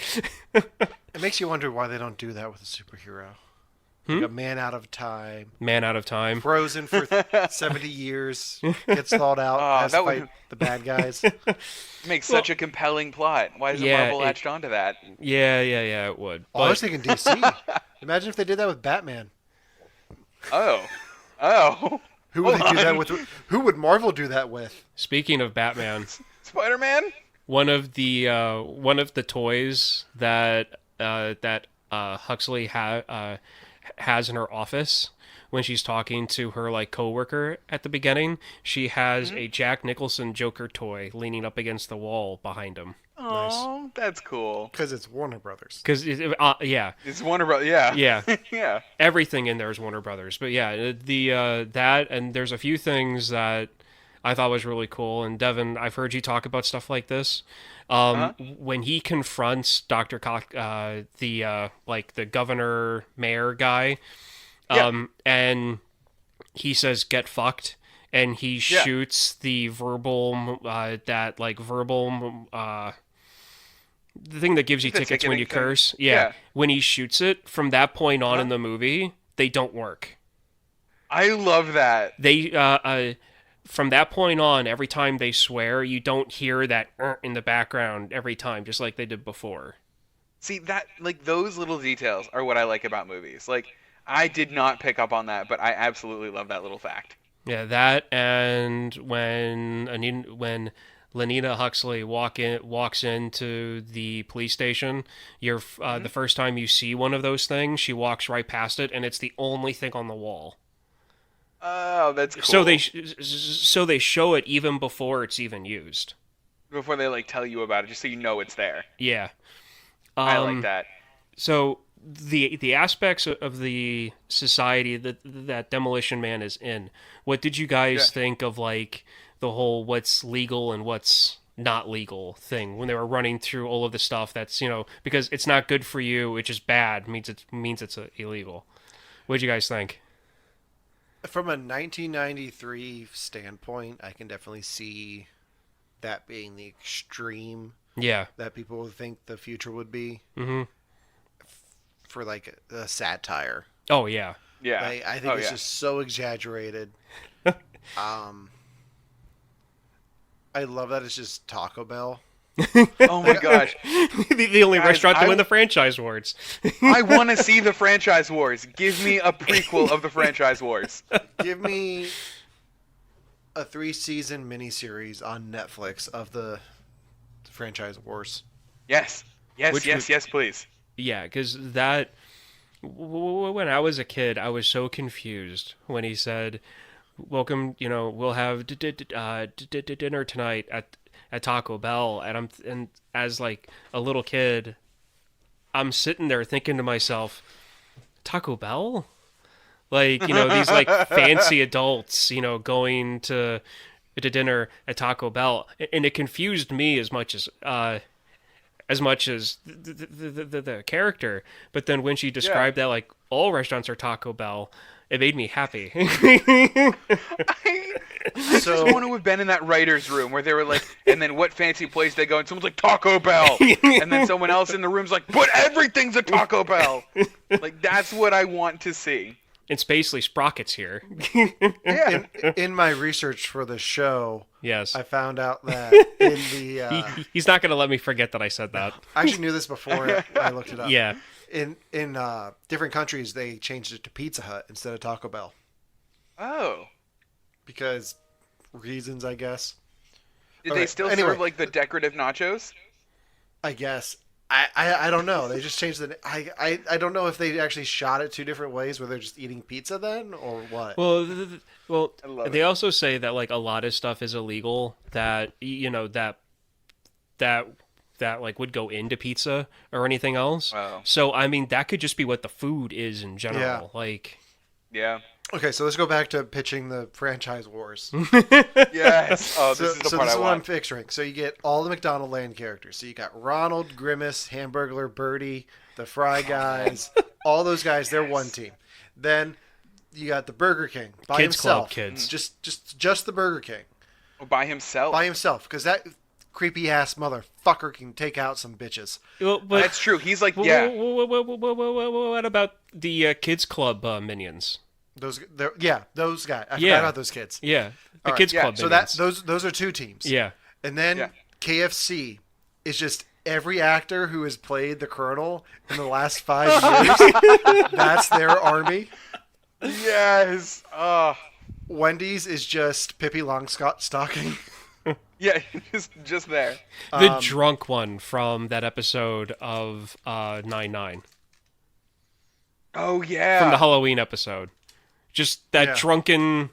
It makes you wonder why they don't do that with a superhero. Like a man out of time. Frozen for 70 years. Gets thawed out. Has to fight the bad guys. Makes such a compelling plot. Why isn't Marvel latched onto that? Yeah, it would. I was thinking DC. Imagine if they did that with Batman. Oh. Who would they do that with? Who would Marvel do that with? Speaking of Batman, Spider-Man. One of the toys that Huxley has in her office when she's talking to her like coworker at the beginning, she has a Jack Nicholson Joker toy leaning up against the wall behind him. Oh, that's cool. Because it's Warner Brothers. Because it's Warner Brothers. Yeah. Yeah. Everything in there is Warner Brothers. But yeah, that, and there's a few things that I thought was really cool. And Devin, I've heard you talk about stuff like this. When he confronts Dr. the governor mayor guy, and he says, "Get fucked," and he shoots the verbal, the thing that gives you tickets when you curse. Yeah. When he shoots it, from that point on in the movie, they don't work. I love that. They, from that point on, every time they swear, you don't hear that in the background every time, just like they did before. See, that, like, those little details are what I like about movies. Like, I did not pick up on that, but I absolutely love that little fact. Yeah, that, and when Lenina Huxley walks into the police station, the first time you see one of those things, she walks right past it, and it's the only thing on the wall. Oh, that's cool. So they show it even before it's even used. Before they like tell you about it, just so you know it's there. Yeah. I like that. So the aspects of the society that Demolition Man is in, what did you guys think of, like, the whole what's legal and what's not legal thing when they were running through all of the stuff that's, because it's not good for you, which is bad, means it's illegal. What did you guys think? From a 1993 standpoint, I can definitely see that being the extreme that people would think the future would be. Mm-hmm. For, like, a satire. Oh, yeah. Yeah. I think it's just so exaggerated. I love that it's just Taco Bell. Oh my gosh. the only restaurant to win the franchise wars. I want to see the franchise wars. Give me a prequel of the franchise wars. Give me a 3-season miniseries on Netflix of the franchise wars. Yes, please. Yeah, because that... When I was a kid, I was so confused when he said, "Welcome, we'll have dinner tonight at Taco Bell," and as like a little kid, I'm sitting there thinking to myself, Taco Bell, like these like fancy adults, going to dinner at Taco Bell, and it confused me as much as the character. But then when she described that like all restaurants are Taco Bell, it made me happy. I just want to have been in that writer's room where they were like, and then what fancy place they go, and someone's like, Taco Bell. And then someone else in the room's like, but everything's a Taco Bell. Like, that's what I want to see. And Spacely Sprocket's here. Yeah. In my research for the show, yes, I found out that in the... he's not going to let me forget that I said that. I actually knew this before I looked it up. Yeah. In different countries, they changed it to Pizza Hut instead of Taco Bell. Oh. Because reasons, I guess. Did they still serve like the decorative nachos? I guess. I don't know. They just changed the... I don't know if they actually shot it 2 different ways where they're just eating pizza then, or what. Well, they also say that like a lot of stuff is illegal that that like would go into pizza or anything else. Wow. So I mean that could just be what the food is in general. Yeah. Like. Yeah. Okay, so let's go back to pitching the franchise wars. Yes. Oh, this is the part I want. What I'm picturing. So you get all the McDonald Land characters. So you got Ronald, Grimace, Hamburglar, Birdie, the Fry Guys, all those guys. They're one team. Then you got the Burger King by Kids himself. Club kids. Just the Burger King. Oh, by himself. By himself, because that creepy ass motherfucker can take out some bitches. Well, but that's true. He's like, yeah. What about the Kids Club minions? Those guys. I forgot about those kids. Yeah, the Kids Club. So minions. those are 2 teams. Yeah, and then KFC is just every actor who has played the Colonel in the last 5 years. That's their army. Yes. Wendy's is just Pippi Longstocking. Yeah, just there. The drunk one from that episode of 9/9. Oh yeah, from the Halloween episode. Just that drunken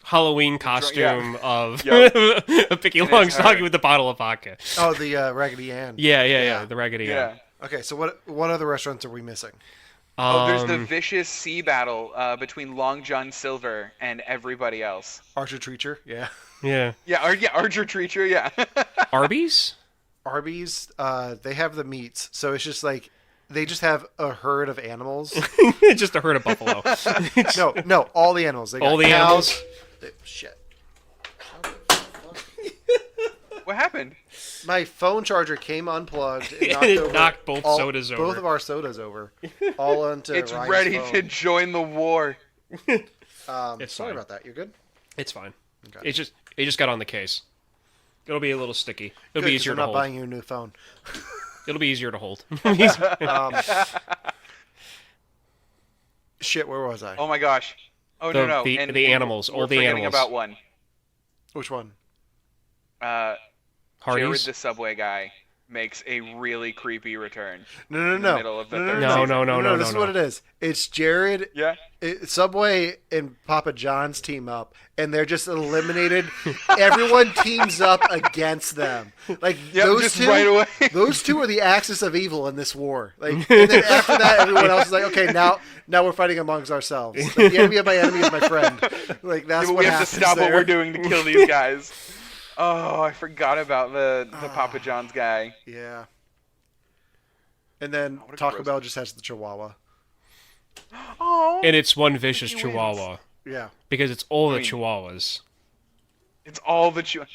Halloween costume of Pippi Longstocking with the bottle of vodka. Oh, the Raggedy Ann. Yeah, the Raggedy Ann. Okay, so what other restaurants are we missing? There's the vicious sea battle between Long John Silver and everybody else. Archer Treacher, yeah. Archer Treacher, yeah. Arby's, they have the meats, so it's just like they just have a herd of animals. Just a herd of buffalo. No, all the animals. They got all the cows. animals. Shit. What happened? My phone charger came unplugged and knocked both sodas over. Both of our sodas over. All onto It's Ryan's ready phone. to join the war. Sorry about that. You're good? It's fine. Okay. It just got on the case. It'll be a little sticky. It'll be easier to hold. I'm not buying you a new phone. It'll be easier to hold. Shit, where was I? Oh my gosh. Oh no. The animals. All the animals. About one. Which one? Jared Hardee's? the Subway guy makes a really creepy return. No. In the middle of the third No. season. This is what it is. It's Jared. Yeah. Subway and Papa John's team up, and they're just eliminated. Everyone teams up against them. Like those two. Right away. Those two are the axis of evil in this war. Like, and then after that, everyone else is like, okay, now we're fighting amongst ourselves. Like, the enemy of my enemy is my friend. Like that's what we happens. have to stop there. what we're doing to kill these guys. Oh, I forgot about the Papa John's guy. Yeah. And then Taco Bell just has the Chihuahua. Oh. And it's one vicious Chihuahua. Yeah. Because it's all the Chihuahuas. It's all the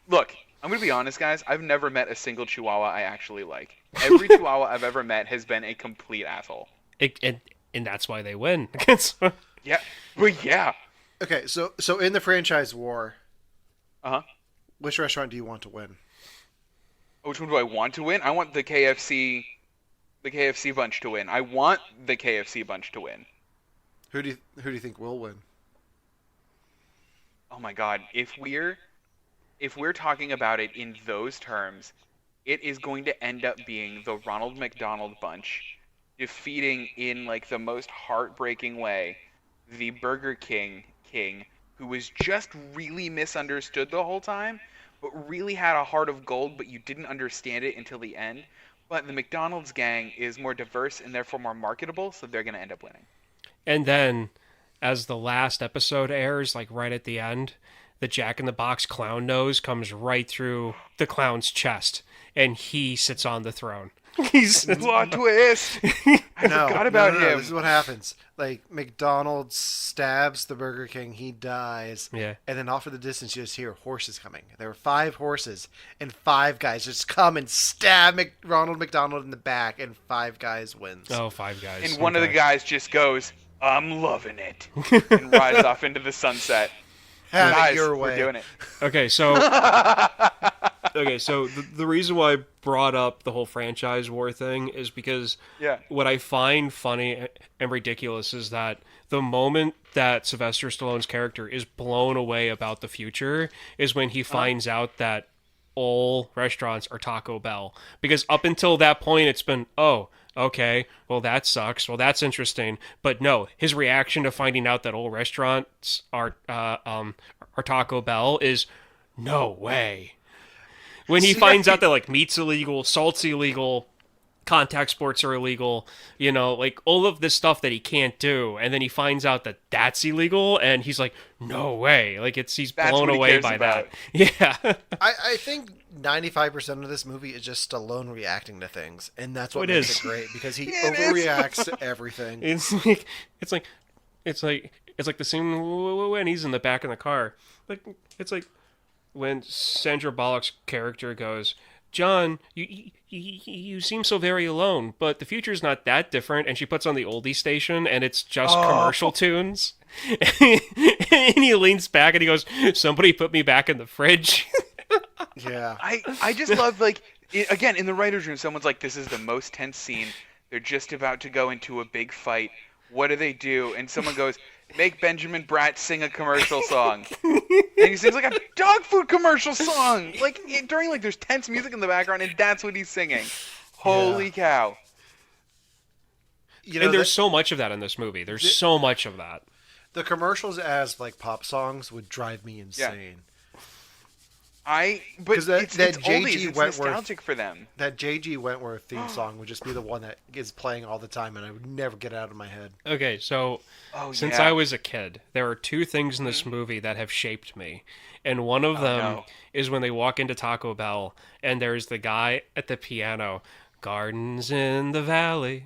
Look, I'm going to be honest, guys. I've never met a single Chihuahua I actually like. Every Chihuahua I've ever met has been a complete asshole. And that's why they win. Yeah. But yeah. Okay, so in the franchise war, Which restaurant do you want to win? Which one do I want to win? I want the KFC bunch to win. I want the KFC bunch to win. Who do you think will win? Oh my God! If we're talking about it in those terms, it is going to end up being the Ronald McDonald bunch defeating in like the most heartbreaking way the Burger King who was just really misunderstood the whole time, but really had a heart of gold, but you didn't understand it until the end. But the McDonald's gang is more diverse and therefore more marketable, so they're going to end up winning. And then, as the last episode airs, like right at the end, the Jack in the Box clown nose comes right through the clown's chest, and he sits on the throne. He's plot twist. I forgot about him. This is what happens. Like McDonald's stabs the Burger King, he dies. Yeah. And then off in the distance, you just hear horses coming. There were 5 horses, and 5 guys just come and stab Ronald McDonald in the back, and 5 guys wins. Oh, 5 guys. And one of the guys just goes, "I'm loving it," and rides off into the sunset. Have it your way. We're doing it. Okay, so the reason why I brought up the whole franchise war thing is because what I find funny and ridiculous is that the moment that Sylvester Stallone's character is blown away about the future is when he finds out that all restaurants are Taco Bell. Because up until that point, it's been, oh, okay, well, that sucks. Well, that's interesting. But no, his reaction to finding out that all restaurants are Taco Bell is, no way. When he finds out that, like, meat's illegal, salt's illegal, contact sports are illegal, you know, like, all of this stuff that he can't do, and then he finds out that that's illegal, and he's like, no way. Like, he's blown away by that. Yeah. I think 95% of this movie is just Stallone reacting to things, and that's what makes it great, because he overreacts to everything. It's like the scene when he's in the back of the car. Like, it's like when Sandra Bullock's character goes, "John, you seem so very alone, but the future's not that different." And she puts on the oldie station, and it's just commercial tunes. And he leans back and he goes, "Somebody put me back in the fridge." Yeah. I just love, like, again, in the writer's room, someone's like, this is the most tense scene. They're just about to go into a big fight. What do? And someone goes, make Benjamin Bratt sing a commercial song. And he sings like a dog food commercial song. Like, during, like, there's tense music in the background, and that's what he's singing. Holy cow. You know, and there's so much of that in this movie. There's so much of that. The commercials as, like, pop songs would drive me insane. Yeah. But it's oldies. It's nostalgic for them. That J.G. Wentworth theme song would just be the one that is playing all the time, and I would never get it out of my head. Okay, so since I was a kid, there are 2 things in this movie that have shaped me. And one of them is when they walk into Taco Bell, and there's the guy at the piano, "Gardens in the valley,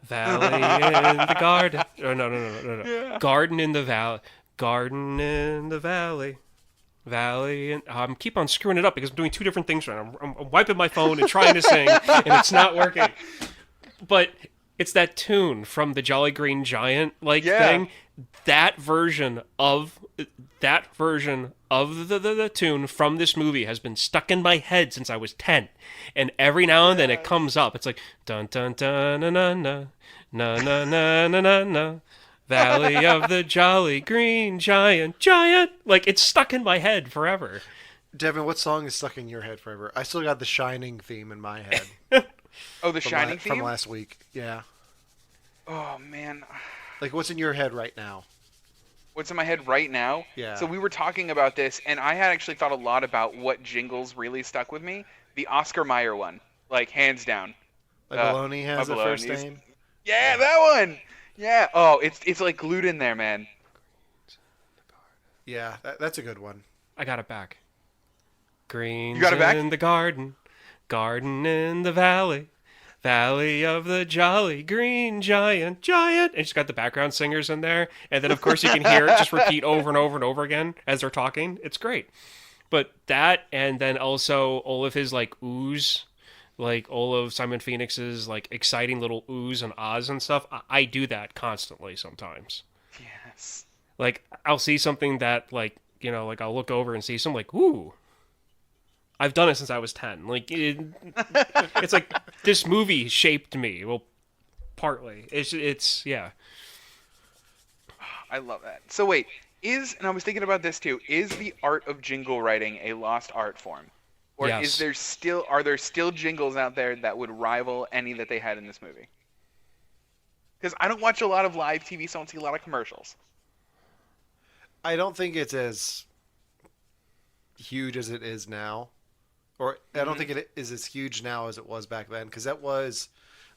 valley in the garden." Oh, no. Yeah. Garden in the valley, garden in the valley. Valley, and I'm keep on screwing it up because I'm doing 2 different things right now. I'm wiping my phone and trying to sing, and it's not working. But it's that tune from the Jolly Green Giant thing. That version of the tune from this movie has been stuck in my head since I was 10, and every now and then it comes up. It's like dun dun dun na na na na na na na na. Valley of the Jolly Green Giant. Like, it's stuck in my head forever. Devin, what song is stuck in your head forever? I still got the Shining theme in my head. Oh, the Shining theme? From last week, yeah. Oh, man. Like, what's in your head right now? What's in my head right now? Yeah. So we were talking about this, and I had actually thought a lot about what jingles really stuck with me. The Oscar Mayer one. Like, hands down. Like Baloney has a first name? Yeah, that one! Yeah. Oh, it's like glued in there, man. Yeah, that's a good one. I got it back. Greens you got it back? in the garden, garden in the valley, valley of the Jolly Green Giant. And she's got the background singers in there, and then of course you can hear it just repeat over and over and over again as they're talking. It's great. But that, and then also all of his like oohs. Like all of Simon Phoenix's like exciting little oohs and ahs and stuff. I do that constantly sometimes. Yes. Like I'll see something that like, you know, like I'll look over and see something like, ooh. I've done it since I was 10. Like, it's like this movie shaped me. Well, partly. It's yeah. I love that. So wait, and I was thinking about this too, is the art of jingle writing a lost art form? Or Yes. are there still jingles out there that would rival any that they had in this movie? Because I don't watch a lot of live TV, so I don't see a lot of commercials. I don't think it's as huge as it is now. Or I don't think it is as huge now as it was back then. Because that was,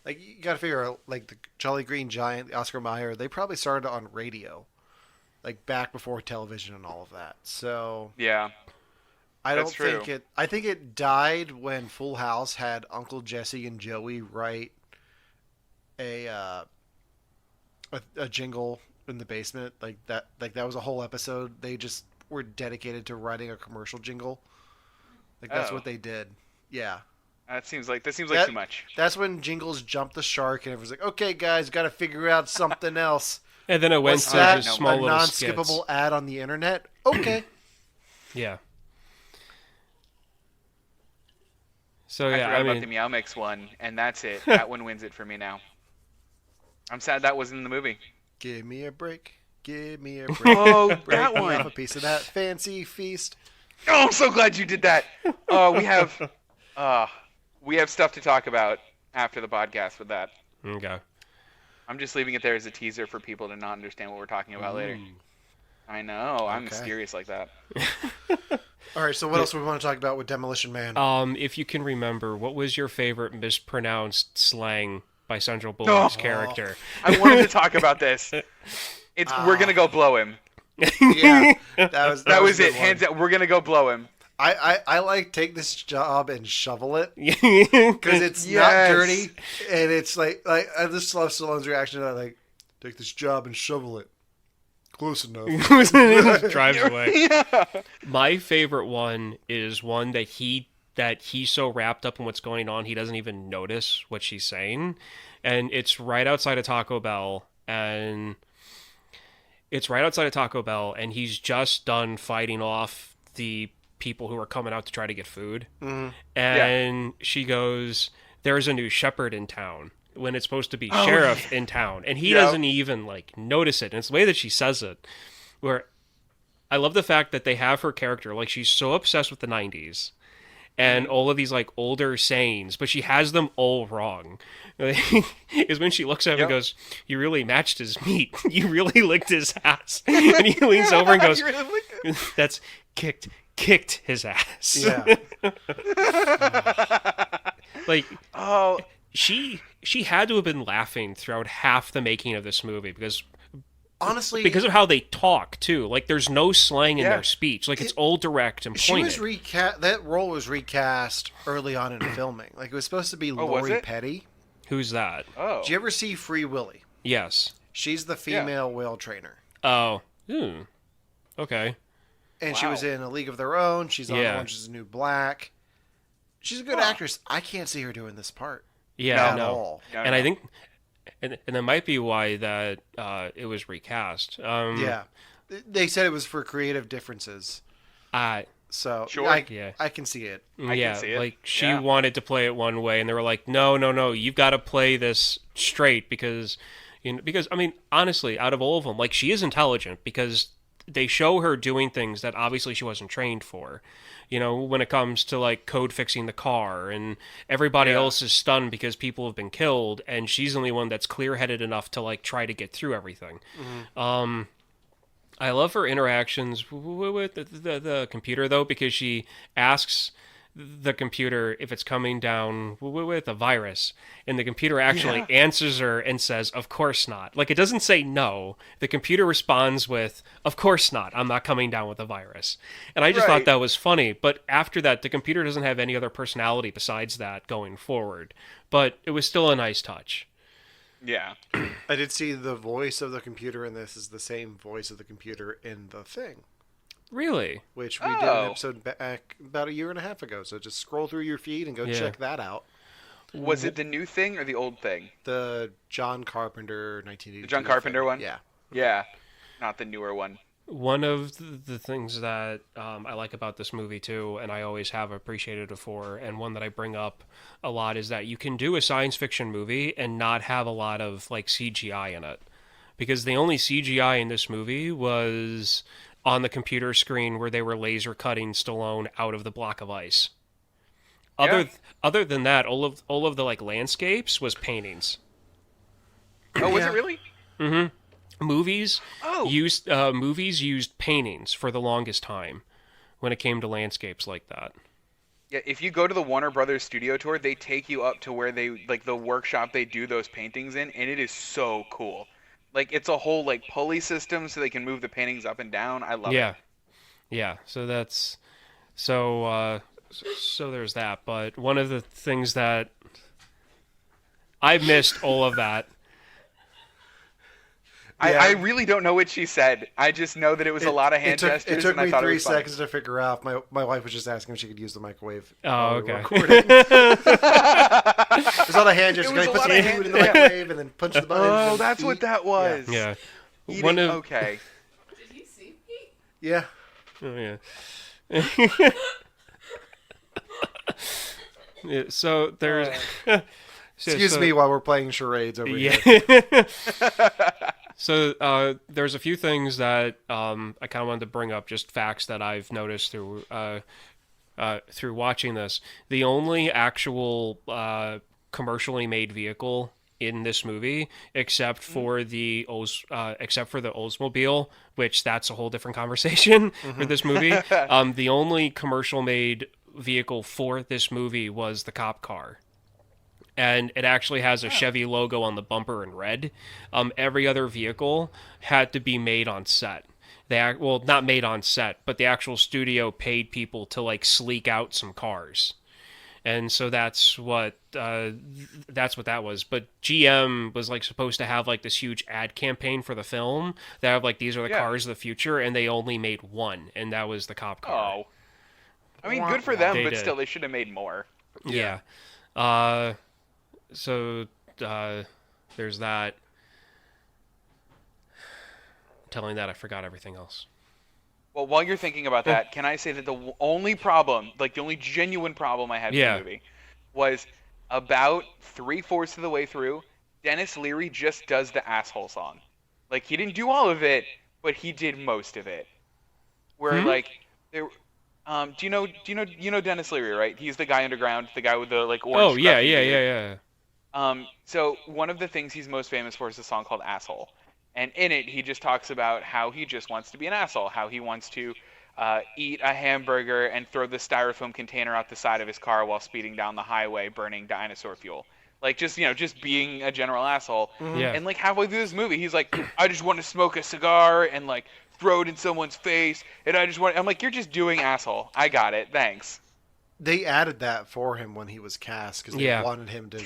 like, you got to figure out, like, the Jolly Green Giant, the Oscar Mayer, they probably started on radio. Like, back before television and all of that. So... Yeah. I That's don't think true. I think it died when Full House had Uncle Jesse and Joey write a jingle in the basement. Like that was a whole episode. They just were dedicated to writing a commercial jingle. Like that's what they did. Yeah. That seems like too much. That's when jingles jumped the shark and everyone's like, "Okay, guys, got to figure out something else." And then it went What's to that? just small a little non-skippable skits. ad on the internet. Okay. Yeah. So I yeah, forgot I about mean, the Meow Mix one, and that's it. That one wins it for me now. I'm sad that wasn't in the movie. Give me a break. Give me a break. Oh, Break that me one. off a piece of that fancy feast. Oh, I'm so glad you did that. We have stuff to talk about after the podcast with that. okay. I'm just leaving it there as a teaser for people to not understand what we're talking about later. I know. I'm Okay. mysterious like that. All right, so what else do we want to talk about with Demolition Man? If you can remember, what was your favorite mispronounced slang by Sandra Bullock's character? I wanted to talk about this. We're gonna go blow him. Yeah, that was That a was good it. one. Hands out. We're gonna go blow him. I like take this job and shovel it Because because it's Yes. not dirty and it's like I just love Stallone's reaction to that, like take this job and shovel it. Close enough. drives away. Yeah. My favorite one is one that he's so wrapped up in what's going on he doesn't even notice what she's saying, and it's right outside of Taco Bell, and he's just done fighting off the people who are coming out to try to get food, and she goes, "There's a new shepherd in town." When it's supposed to be sheriff in town, and he doesn't even like notice it. And it's the way that she says it, where I love the fact that they have her character, like she's so obsessed with the 90s and all of these like older sayings, but she has them all wrong. Is when she looks at him and goes, "You really matched his meat. You really licked his ass." And he leans over and goes, "That's kicked his ass." Yeah. Like, Oh, she had to have been laughing throughout half the making of this movie because Honestly, of how they talk too. Like there's no slang in Yeah. their speech. Like it's all direct and she pointed. was recast. That role was recast early on in filming. Like it was supposed to be was Lori it? Petty. Who's that? oh. Did you ever see Free Willy? Yes. She's the female whale trainer. Oh. Okay. And she Wow. was in A League of Their Own. She's on Yeah. Orange is the New Black. She's a good actress. I can't see her doing this part. Yeah. At No. all. No, And no. I think, and that might be why that it was recast. Yeah. They said it was for creative differences. So Sure. Yeah. I can see it. Yeah, see it. like she Yeah. wanted to play it one way, and they were like, "No, you've got to play this straight because I mean, honestly, out of all of them, like she is intelligent because they show her doing things that obviously she wasn't trained for. You know, when it comes to like code fixing the car, and everybody else is stunned because people have been killed, and she's the only one that's clear-headed enough to like try to get through everything. I love her interactions with the computer, though, because she asks the computer if it's coming down with a virus, and the computer actually answers her and says, "Of course not." Like, it doesn't say no. The computer responds with, "Of course not. I'm not coming down with a virus." And I just thought Right. that was funny. But after that, the computer doesn't have any other personality besides that going forward. But it was still a nice touch. Yeah. I did see the voice of the computer in this is the same voice of the computer in The Thing, Really? which we did an episode back about a year and a half ago. So just scroll through your feed and go Yeah. check that out. Was it the new thing or the old thing? The John Carpenter 1982. The John Carpenter one? Yeah. Yeah. Not the newer one. One of the things that I like about this movie too, and I always have appreciated it for, and one that I bring up a lot, is that you can do a science fiction movie and not have a lot of like CGI in it, because the only CGI in this movie was on the computer screen where they were laser cutting Stallone out of the block of ice. Other than that, all of the like landscapes was paintings. Oh, was it really? Mm-hmm. Movies used paintings for the longest time when it came to landscapes like that. Yeah, if you go to the Warner Brothers studio tour, they take you up to where they like the workshop they do those paintings in, and it is so cool. Like it's a whole like pulley system so they can move the paintings up and down. I love it. Yeah. So that's so there's that. But one of the things that I missed all of that. Yeah. I really don't know what she said. I just know that it was a lot of hand gestures. It took and me I thought 3 it was funny. seconds to figure out. My wife was just asking if she could use the microwave. Oh, okay. There's all the hand gestures. Can I put the food in the microwave and then punch the button? Oh, that's what that was. Yeah. Okay. Did he see me? Yeah. Oh, yeah. Yeah, so there's... Excuse me while we're playing charades over here. So there's a few things that I kind of wanted to bring up, just facts that I've noticed through watching this. The only actual commercially made vehicle in this movie, except for the Oldsmobile, which that's a whole different conversation for this movie. The only commercial made vehicle for this movie was the cop car. And it actually has a Chevy logo on the bumper in red. Every other vehicle had to be made on set. Not made on set, but the actual studio paid people to like sleek out some cars, and so that's what that was. But GM was like supposed to have like this huge ad campaign for the film that have like these are the cars of the future, and they only made one, and that was the cop car. Oh, I mean, good for them, but still, they should have made more. Yeah. So there's that. Telling that I forgot everything else. Well, while you're thinking about that, can I say that the only problem, like the only genuine problem I had with the movie, was about 3/4 of the way through, Dennis Leary just does the asshole song. Like he didn't do all of it, but he did most of it. Where like there. Do you know Dennis Leary, right? He's the guy underground, the guy with the like orange. Oh yeah. So one of the things he's most famous for is a song called Asshole. And in it, he just talks about how he just wants to be an asshole, how he wants to eat a hamburger and throw the styrofoam container out the side of his car while speeding down the highway burning dinosaur fuel. Like, just being a general asshole. Yeah. And, like, halfway through this movie, he's like, I just want to smoke a cigar and, like, throw it in someone's face. And I'm like, you're just doing asshole. I got it. Thanks. They added that for him when he was cast because they wanted him to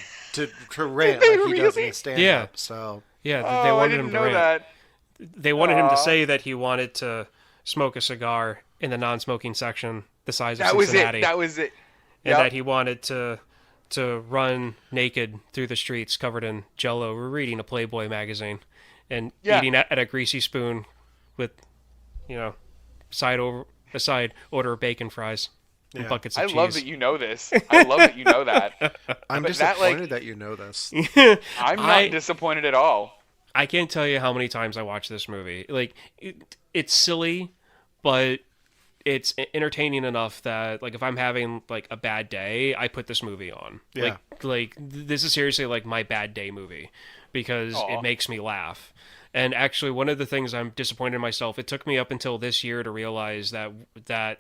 rant They like he does really? in stand-up. So they wanted him to know rant. that. They wanted him to say that he wanted to smoke a cigar in the non-smoking section, the size of Cincinnati. That was it. And that he wanted to run naked through the streets covered in Jell-O, reading a Playboy magazine, and eating at a greasy spoon with, side order of bacon fries. And buckets of cheese. I love that you know this. I love that you know that. I'm disappointed that you know this. I'm not disappointed at all. I can't tell you how many times I watch this movie. Like, it's silly, but it's entertaining enough that, like, if I'm having, like, a bad day, I put this movie on. Yeah. Like this is seriously, like, my bad day movie because it makes me laugh. And actually, one of the things I'm disappointed in myself, it took me up until this year to realize that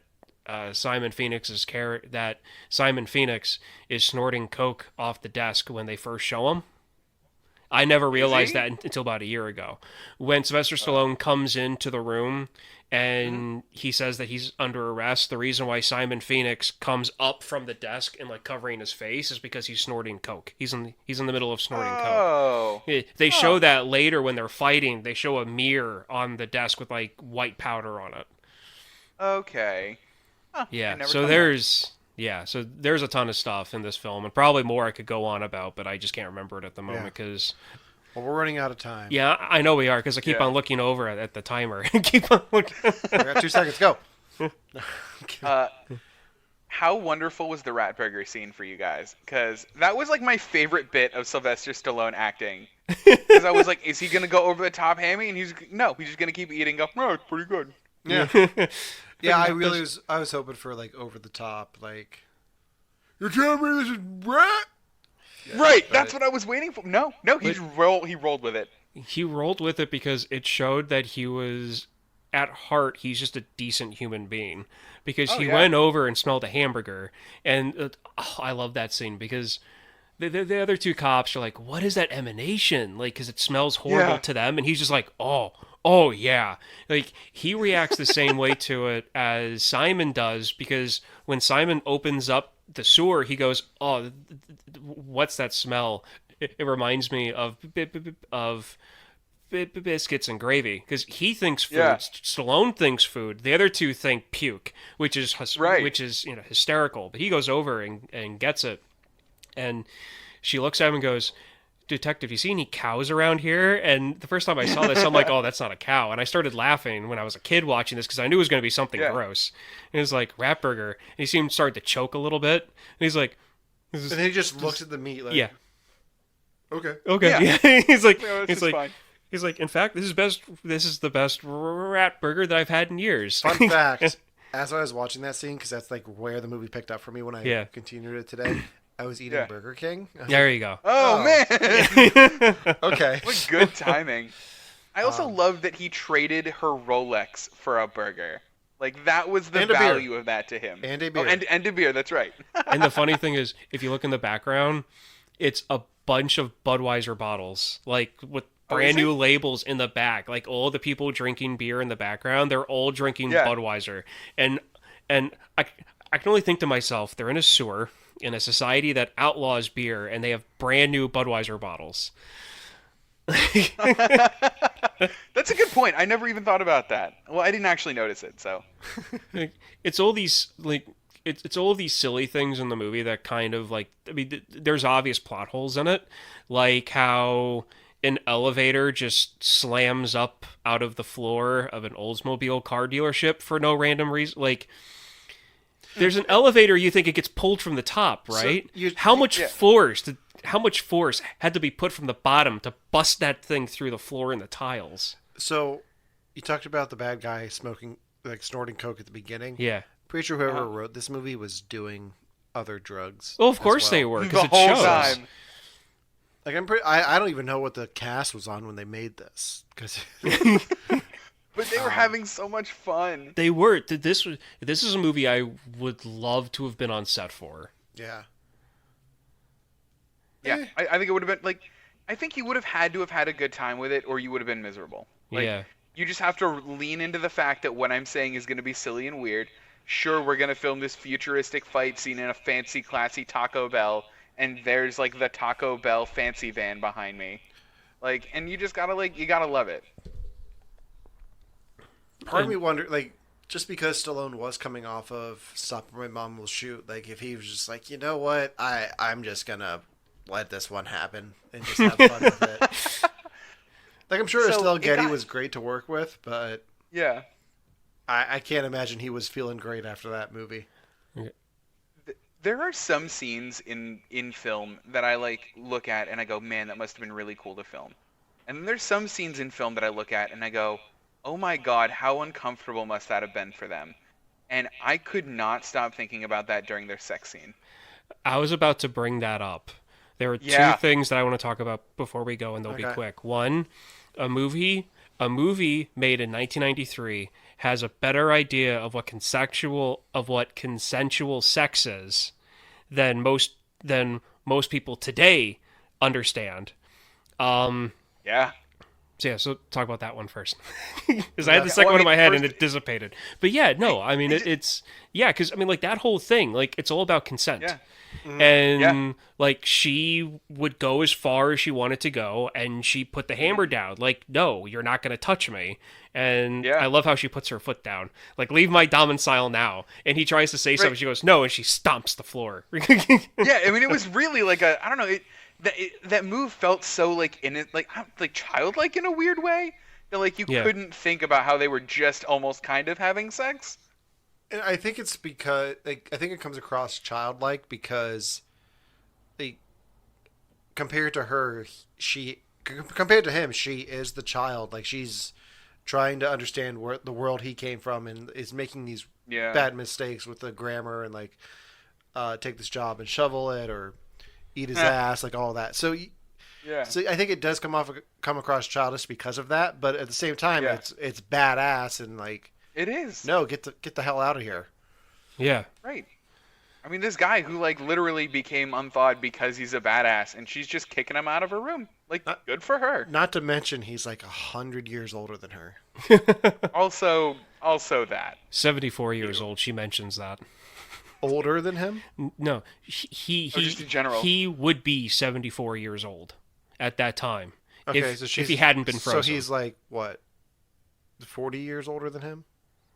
Simon Phoenix is snorting coke off the desk when they first show him. I never realized that until about a year ago. When Sylvester Stallone comes into the room and he says that he's under arrest, the reason why Simon Phoenix comes up from the desk and like covering his face is because he's snorting coke. He's in the middle of snorting coke. They show that later when they're fighting. They show a mirror on the desk with like white powder on it. Okay. Huh, so there's a ton of stuff in this film, and probably more I could go on about, but I just can't remember it at the moment because Well, we're running out of time. Yeah, I know we are, because I keep on looking over at the timer. Keep on looking. I got 2 seconds. Go. How wonderful was the rat burger scene for you guys? Because that was like my favorite bit of Sylvester Stallone acting. Because I was like, is he gonna go over the top hammy? And he's just gonna keep eating. Go, no, it's pretty good. Yeah. Yeah, I was hoping for like over the top, like, you're telling me this is rat? Yeah, right, that's what I was waiting for. No, he rolled with it. He rolled with it because it showed that he was, at heart, he's just a decent human being. Because he went over and smelled a hamburger, and I love that scene because the other 2 cops are like, "What is that emanation?" Like, because it smells horrible to them, and he's just like, "Oh yeah." Like, he reacts the same way to it as Simon does, because when Simon opens up the sewer, he goes, "Oh, what's that smell?" It reminds me of biscuits and gravy, because he thinks food. Stallone thinks food. The other 2 think puke, which is hysterical. But he goes over and gets it, and she looks at him and goes, "Detective, you see any cows around here?" And the first time I saw this, I'm like, "Oh, that's not a cow." And I started laughing when I was a kid watching this, because I knew it was going to be something gross. And it was like, rat burger, and he seemed to start to choke a little bit, and he's like, and then he just looks at the meat like, okay, yeah. He's like, no, fine. He's like, in fact, this is the best rat burger that I've had in years. Fun fact, as I was watching that scene, because that's like where the movie picked up for me when I continued it today, I was eating Burger King. There you go. Oh man. Okay. What good timing. I also love that he traded her Rolex for a burger. Like, that was the value of that to him. And a beer. And a beer, that's right. And the funny thing is, if you look in the background, it's a bunch of Budweiser bottles, like with brand new labels in the back. Like, all the people drinking beer in the background, they're all drinking Budweiser. And I can only think to myself, they're in a sewer in a society that outlaws beer, and they have brand new Budweiser bottles. That's a good point. I never even thought about that. Well, I didn't actually notice it, so. It's all these, like, it's all of these silly things in the movie that kind of, like, I mean, there's obvious plot holes in it, like how an elevator just slams up out of the floor of an Oldsmobile car dealership for no random reason. Like, there's an elevator, you think it gets pulled from the top, right? So how much force had to be put from the bottom to bust that thing through the floor and the tiles? So, you talked about the bad guy smoking, like, snorting coke at the beginning. Yeah. Pretty sure whoever wrote this movie was doing other drugs. Well, of course they were, because it whole shows. Time. Like, I don't even know what the cast was on when they made this, because. But they were having so much fun. They were. This is a movie I would love to have been on set for. Yeah. Yeah, I think it would have been, like, I think you would have had a good time with it, or you would have been miserable. Like, yeah. You just have to lean into the fact that what I'm saying is going to be silly and weird. Sure, we're going to film this futuristic fight scene in a fancy, classy Taco Bell, and there's, like, the Taco Bell fancy van behind me. Like, and you just gotta, like, you gotta love it. Part of me wondered, like, just because Stallone was coming off of Stop or My Mom Will Shoot, like, if he was just like, you know what, I'm just gonna let this one happen and just have fun with it. Like, I'm sure Estelle Getty was great to work with, but yeah, I can't imagine he was feeling great after that movie. There are some scenes in film that I, like, look at and I go, man, that must have been really cool to film. And then there's some scenes in film that I look at and I go, oh my god, how uncomfortable must that have been for them? And I could not stop thinking about that during their sex scene. I was about to bring that up. There are two things that I want to talk about before we go, and they'll be quick. One, a movie made in 1993 has a better idea of what consensual sex is than most people today understand. So talk about that one first, because I had the second one in my head and it dissipated. But yeah, no, I mean it's because I mean, like, that whole thing, like, it's all about consent. Yeah. Mm-hmm. And like, she would go as far as she wanted to go, and she put the hammer down. Like, no, you're not going to touch me. And I love how she puts her foot down. Like, leave my domicile now. And he tries to say something. She goes, no, and she stomps the floor. Yeah, I mean, it was really like I don't know. that move felt so like like childlike in a weird way. That like you couldn't think about how they were just almost kind of having sex. And I think it's because I think it comes across childlike because compared to her, compared to him, she is the child. Like she's trying to understand where the world he came from and is making these bad mistakes with the grammar and like take this job and shovel it or eat his ass, like all that. So so I think it does come across childish because of that, but at the same time, it's badass and like it is. No, get the hell out of here. Yeah. Right. I mean, this guy who like literally became unthawed because he's a badass, and she's just kicking him out of her room. Like, good for her. Not to mention, he's like 100 years older than her. also that 74 years old. She mentions that. Older than him? No, he just in general. He would be 74 years old at that time. Okay, if he hadn't been frozen. So he's like what? 40 years older than him?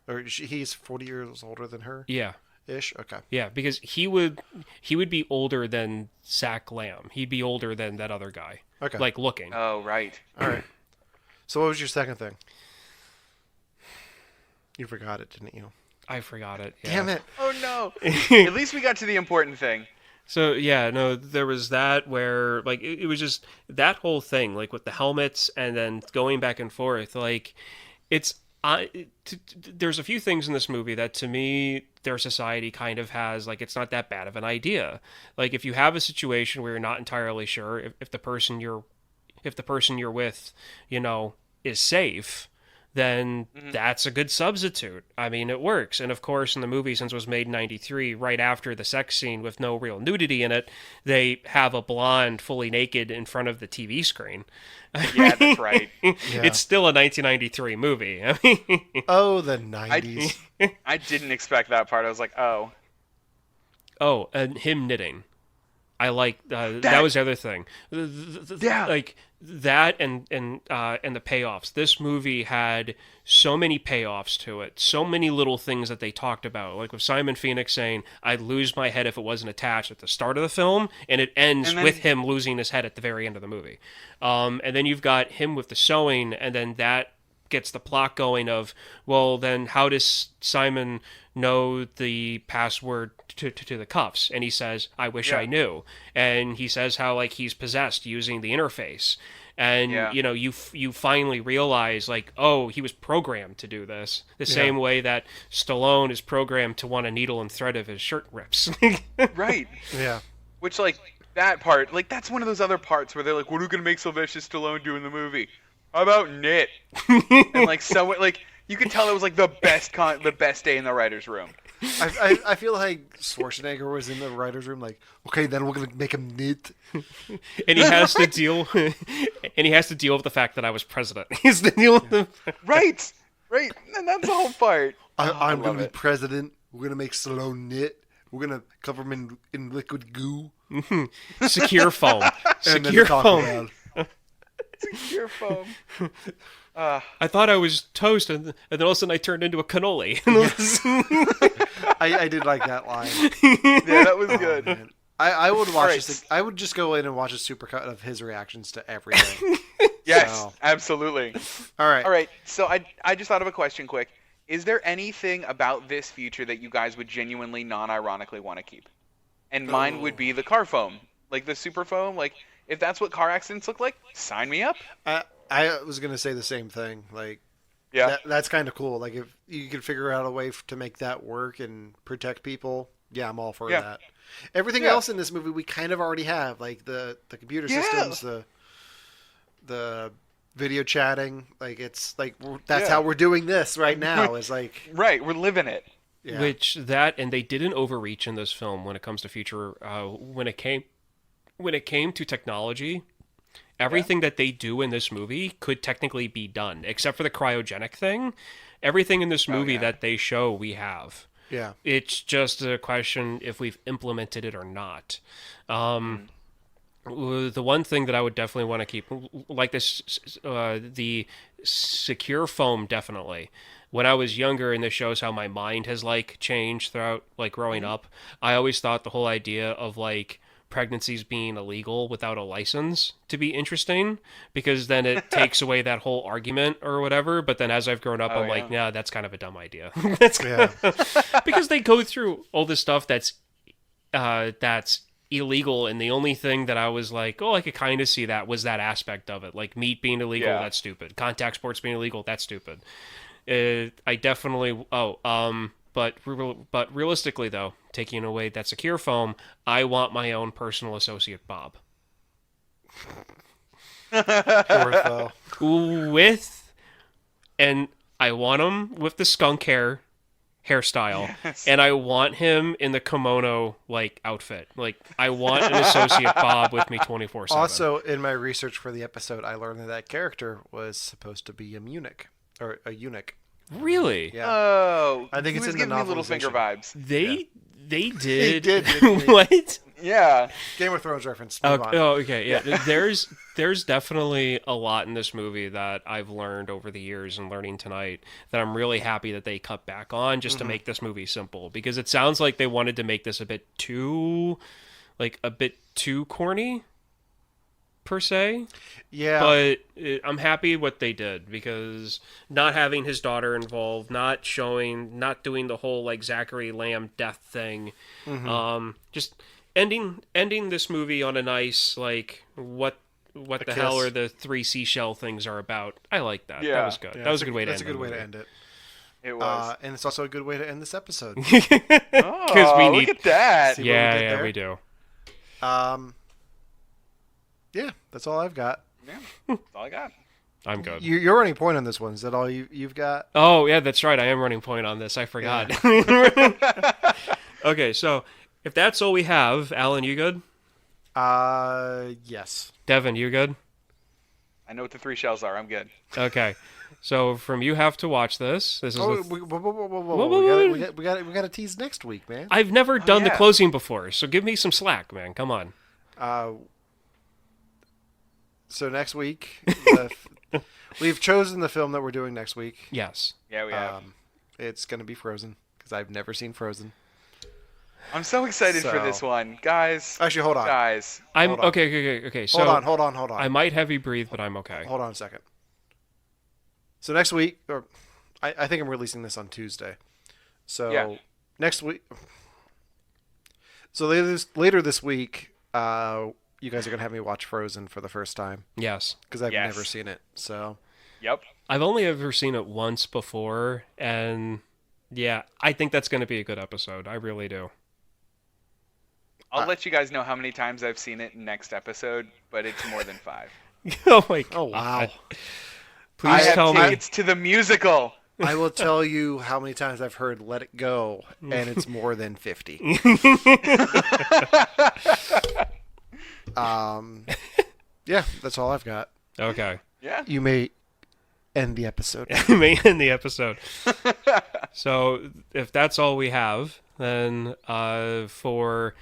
Or he's 40 years older than her? Yeah. Ish? Okay. Yeah, because he would be older than Zach Lamb. He'd be older than that other guy. Okay. Like looking. Oh, right. All right. So what was your second thing? You forgot it, didn't you? I forgot it. Yeah. Damn it. Oh, no. At least we got to the important thing. So, yeah, no, there was that where, like, it was just that whole thing, like, with the helmets and then going back and forth. Like, it's... there's a few things in this movie that to me their society kind of has like it's not that bad of an idea. Like if you have a situation where you're not entirely sure if the person you're with, you know, is safe, then that's a good substitute. I mean, it works. And of course, in the movie, since it was made in 93, right after the sex scene with no real nudity in it, they have a blonde fully naked in front of the TV screen. Yeah, that's right. It's still a 1993 movie. I mean, oh, the 90s. I didn't expect that part. I was like, oh. Oh, and him knitting. I like that was the other thing. Like that and the payoffs. This movie had so many payoffs to it. So many little things that they talked about. Like with Simon Phoenix saying, "I'd lose my head if it wasn't attached" at the start of the film, and it ends with him losing his head at the very end of the movie. And then you've got him with the sewing, and then that gets the plot going of, well, then how does Simon know the password to the cuffs? And he says, I wish I knew. And he says how like he's possessed using the interface. And you know, you finally realize like, oh, he was programmed to do this the same way that Stallone is programmed to want a needle and thread if his shirt rips. Right. Yeah. Which like that part, like that's one of those other parts where they're like, what are we gonna make Sylvester Stallone do in the movie? How about knit? And like someone like you could tell it was like the best day in the writer's room. I feel like Schwarzenegger was in the writer's room, like, okay, then we're gonna make him knit, and he has to deal, with the fact that I was president. He's the deal with the right, and that's the whole part. I'm gonna be president. We're gonna make Stallone knit. We're gonna cover him in liquid goo. Secure foam. Secure foam. Secure foam. I thought I was toast, and then all of a sudden I turned into a cannoli. I did like that line. Yeah, that was good. Man. I would watch this. I would just go in and watch a supercut of his reactions to everything. Yes, absolutely. All right. So I just thought of a question quick. Is there anything about this feature that you guys would genuinely non-ironically want to keep? And mine would be the car foam. Like the super foam. Like, if that's what car accidents look like, sign me up. I was going to say the same thing. Like, that's kind of cool. Like, if you could figure out a way to make that work and protect people, I'm all for that. Everything else in this movie we kind of already have. Like, the computer systems, the video chatting. Like, it's like, that's how we're doing this right now. Is like... Right, we're living it. Yeah. And they didn't overreach in this film when it comes to future, when it came to technology. Everything that they do in this movie could technically be done, except for the cryogenic thing. Everything in this movie that they show, we have. Yeah. It's just a question if we've implemented it or not. The one thing that I would definitely want to keep, like this, the secure foam, definitely. When I was younger, and this shows how my mind has like changed throughout like growing up, I always thought the whole idea of like pregnancies being illegal without a license to be interesting, because then it takes away that whole argument or whatever. But then as I've grown up, I'm like, yeah, that's kind of a dumb idea. Because they go through all this stuff that's illegal, and the only thing that I was like, oh, I could kind of see that was that aspect of it, like meat being illegal, that's stupid. Contact sports being illegal, that's stupid. I definitely but realistically though, taking away that secure foam, I want my own personal associate Bob. And I want him with the skunk hairstyle, and I want him in the kimono like outfit. Like I want an associate Bob with me 24/7. Also, in my research for the episode, I learned that character was supposed to be a eunuch. Really? Yeah. Oh, I think it's in the giving me Littlefinger vibes. They did. did. What? Yeah. Game of Thrones reference. Okay. Yeah. There's definitely a lot in this movie that I've learned over the years and learning tonight that I'm really happy that they cut back on just to make this movie simple, because it sounds like they wanted to make this a bit too corny per se. Yeah. But I'm happy what they did, because not having his daughter involved, not doing the whole like Zachary Lamb death thing, just ending this movie on a nice like what the hell are the 3 seashell things are about. I like that. That was good. That was a good way to end it. That's a good way to end it. It was. And it's also a good way to end this episode. Because we need. Look at that. Yeah, we do. Yeah, that's all I've got. Yeah, that's all I got. I'm good. You're running point on this one. Is that all you've got? Oh, yeah, that's right. I am running point on this. I forgot. Yeah. Okay, so if that's all we have, Alan, you good? Yes. Devin, you good? I know what the 3 shells are. I'm good. Okay. So from You Have to Watch This. This is we got to tease next week, man. I've never done the closing before, so give me some slack, man. Come on. So next week, we've chosen the film that we're doing next week. Yes. Yeah, we have. It's going to be Frozen, because I've never seen Frozen. I'm so excited for this one, guys. Actually, hold on. Guys. Okay. So hold on. I might heavy breathe, but I'm okay. Hold on a second. So next week, or I think I'm releasing this on Tuesday. So next week. So later this week, you guys are going to have me watch Frozen for the first time. Yes. Because I've never seen it. So. Yep. I've only ever seen it once before, and yeah, I think that's going to be a good episode. I really do. I'll let you guys know how many times I've seen it next episode, but it's more than 5. Oh my God. Oh, wow. Please tell me. It's to the musical. I will tell you how many times I've heard Let It Go, and it's more than 50. Yeah, that's all I've got. Okay. Yeah. You may end the episode. You may end the episode. So if that's all we have, then for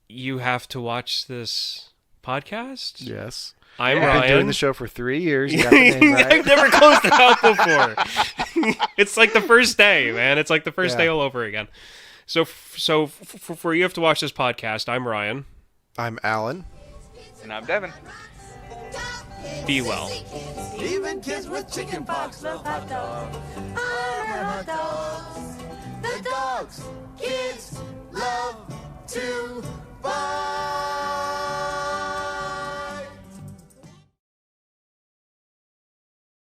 You Have to Watch This podcast? Yes. I'm Ryan. I've been doing the show for 3 years. You got the name right. I've never closed it out before. It's like the first day, man. It's like the first day all over again. So for You Have to Watch This podcast, I'm Ryan. I'm Alan. And I'm Devin. Be well. Even kids with chicken pox love hot dogs. I love hot dogs. The dogs kids love too.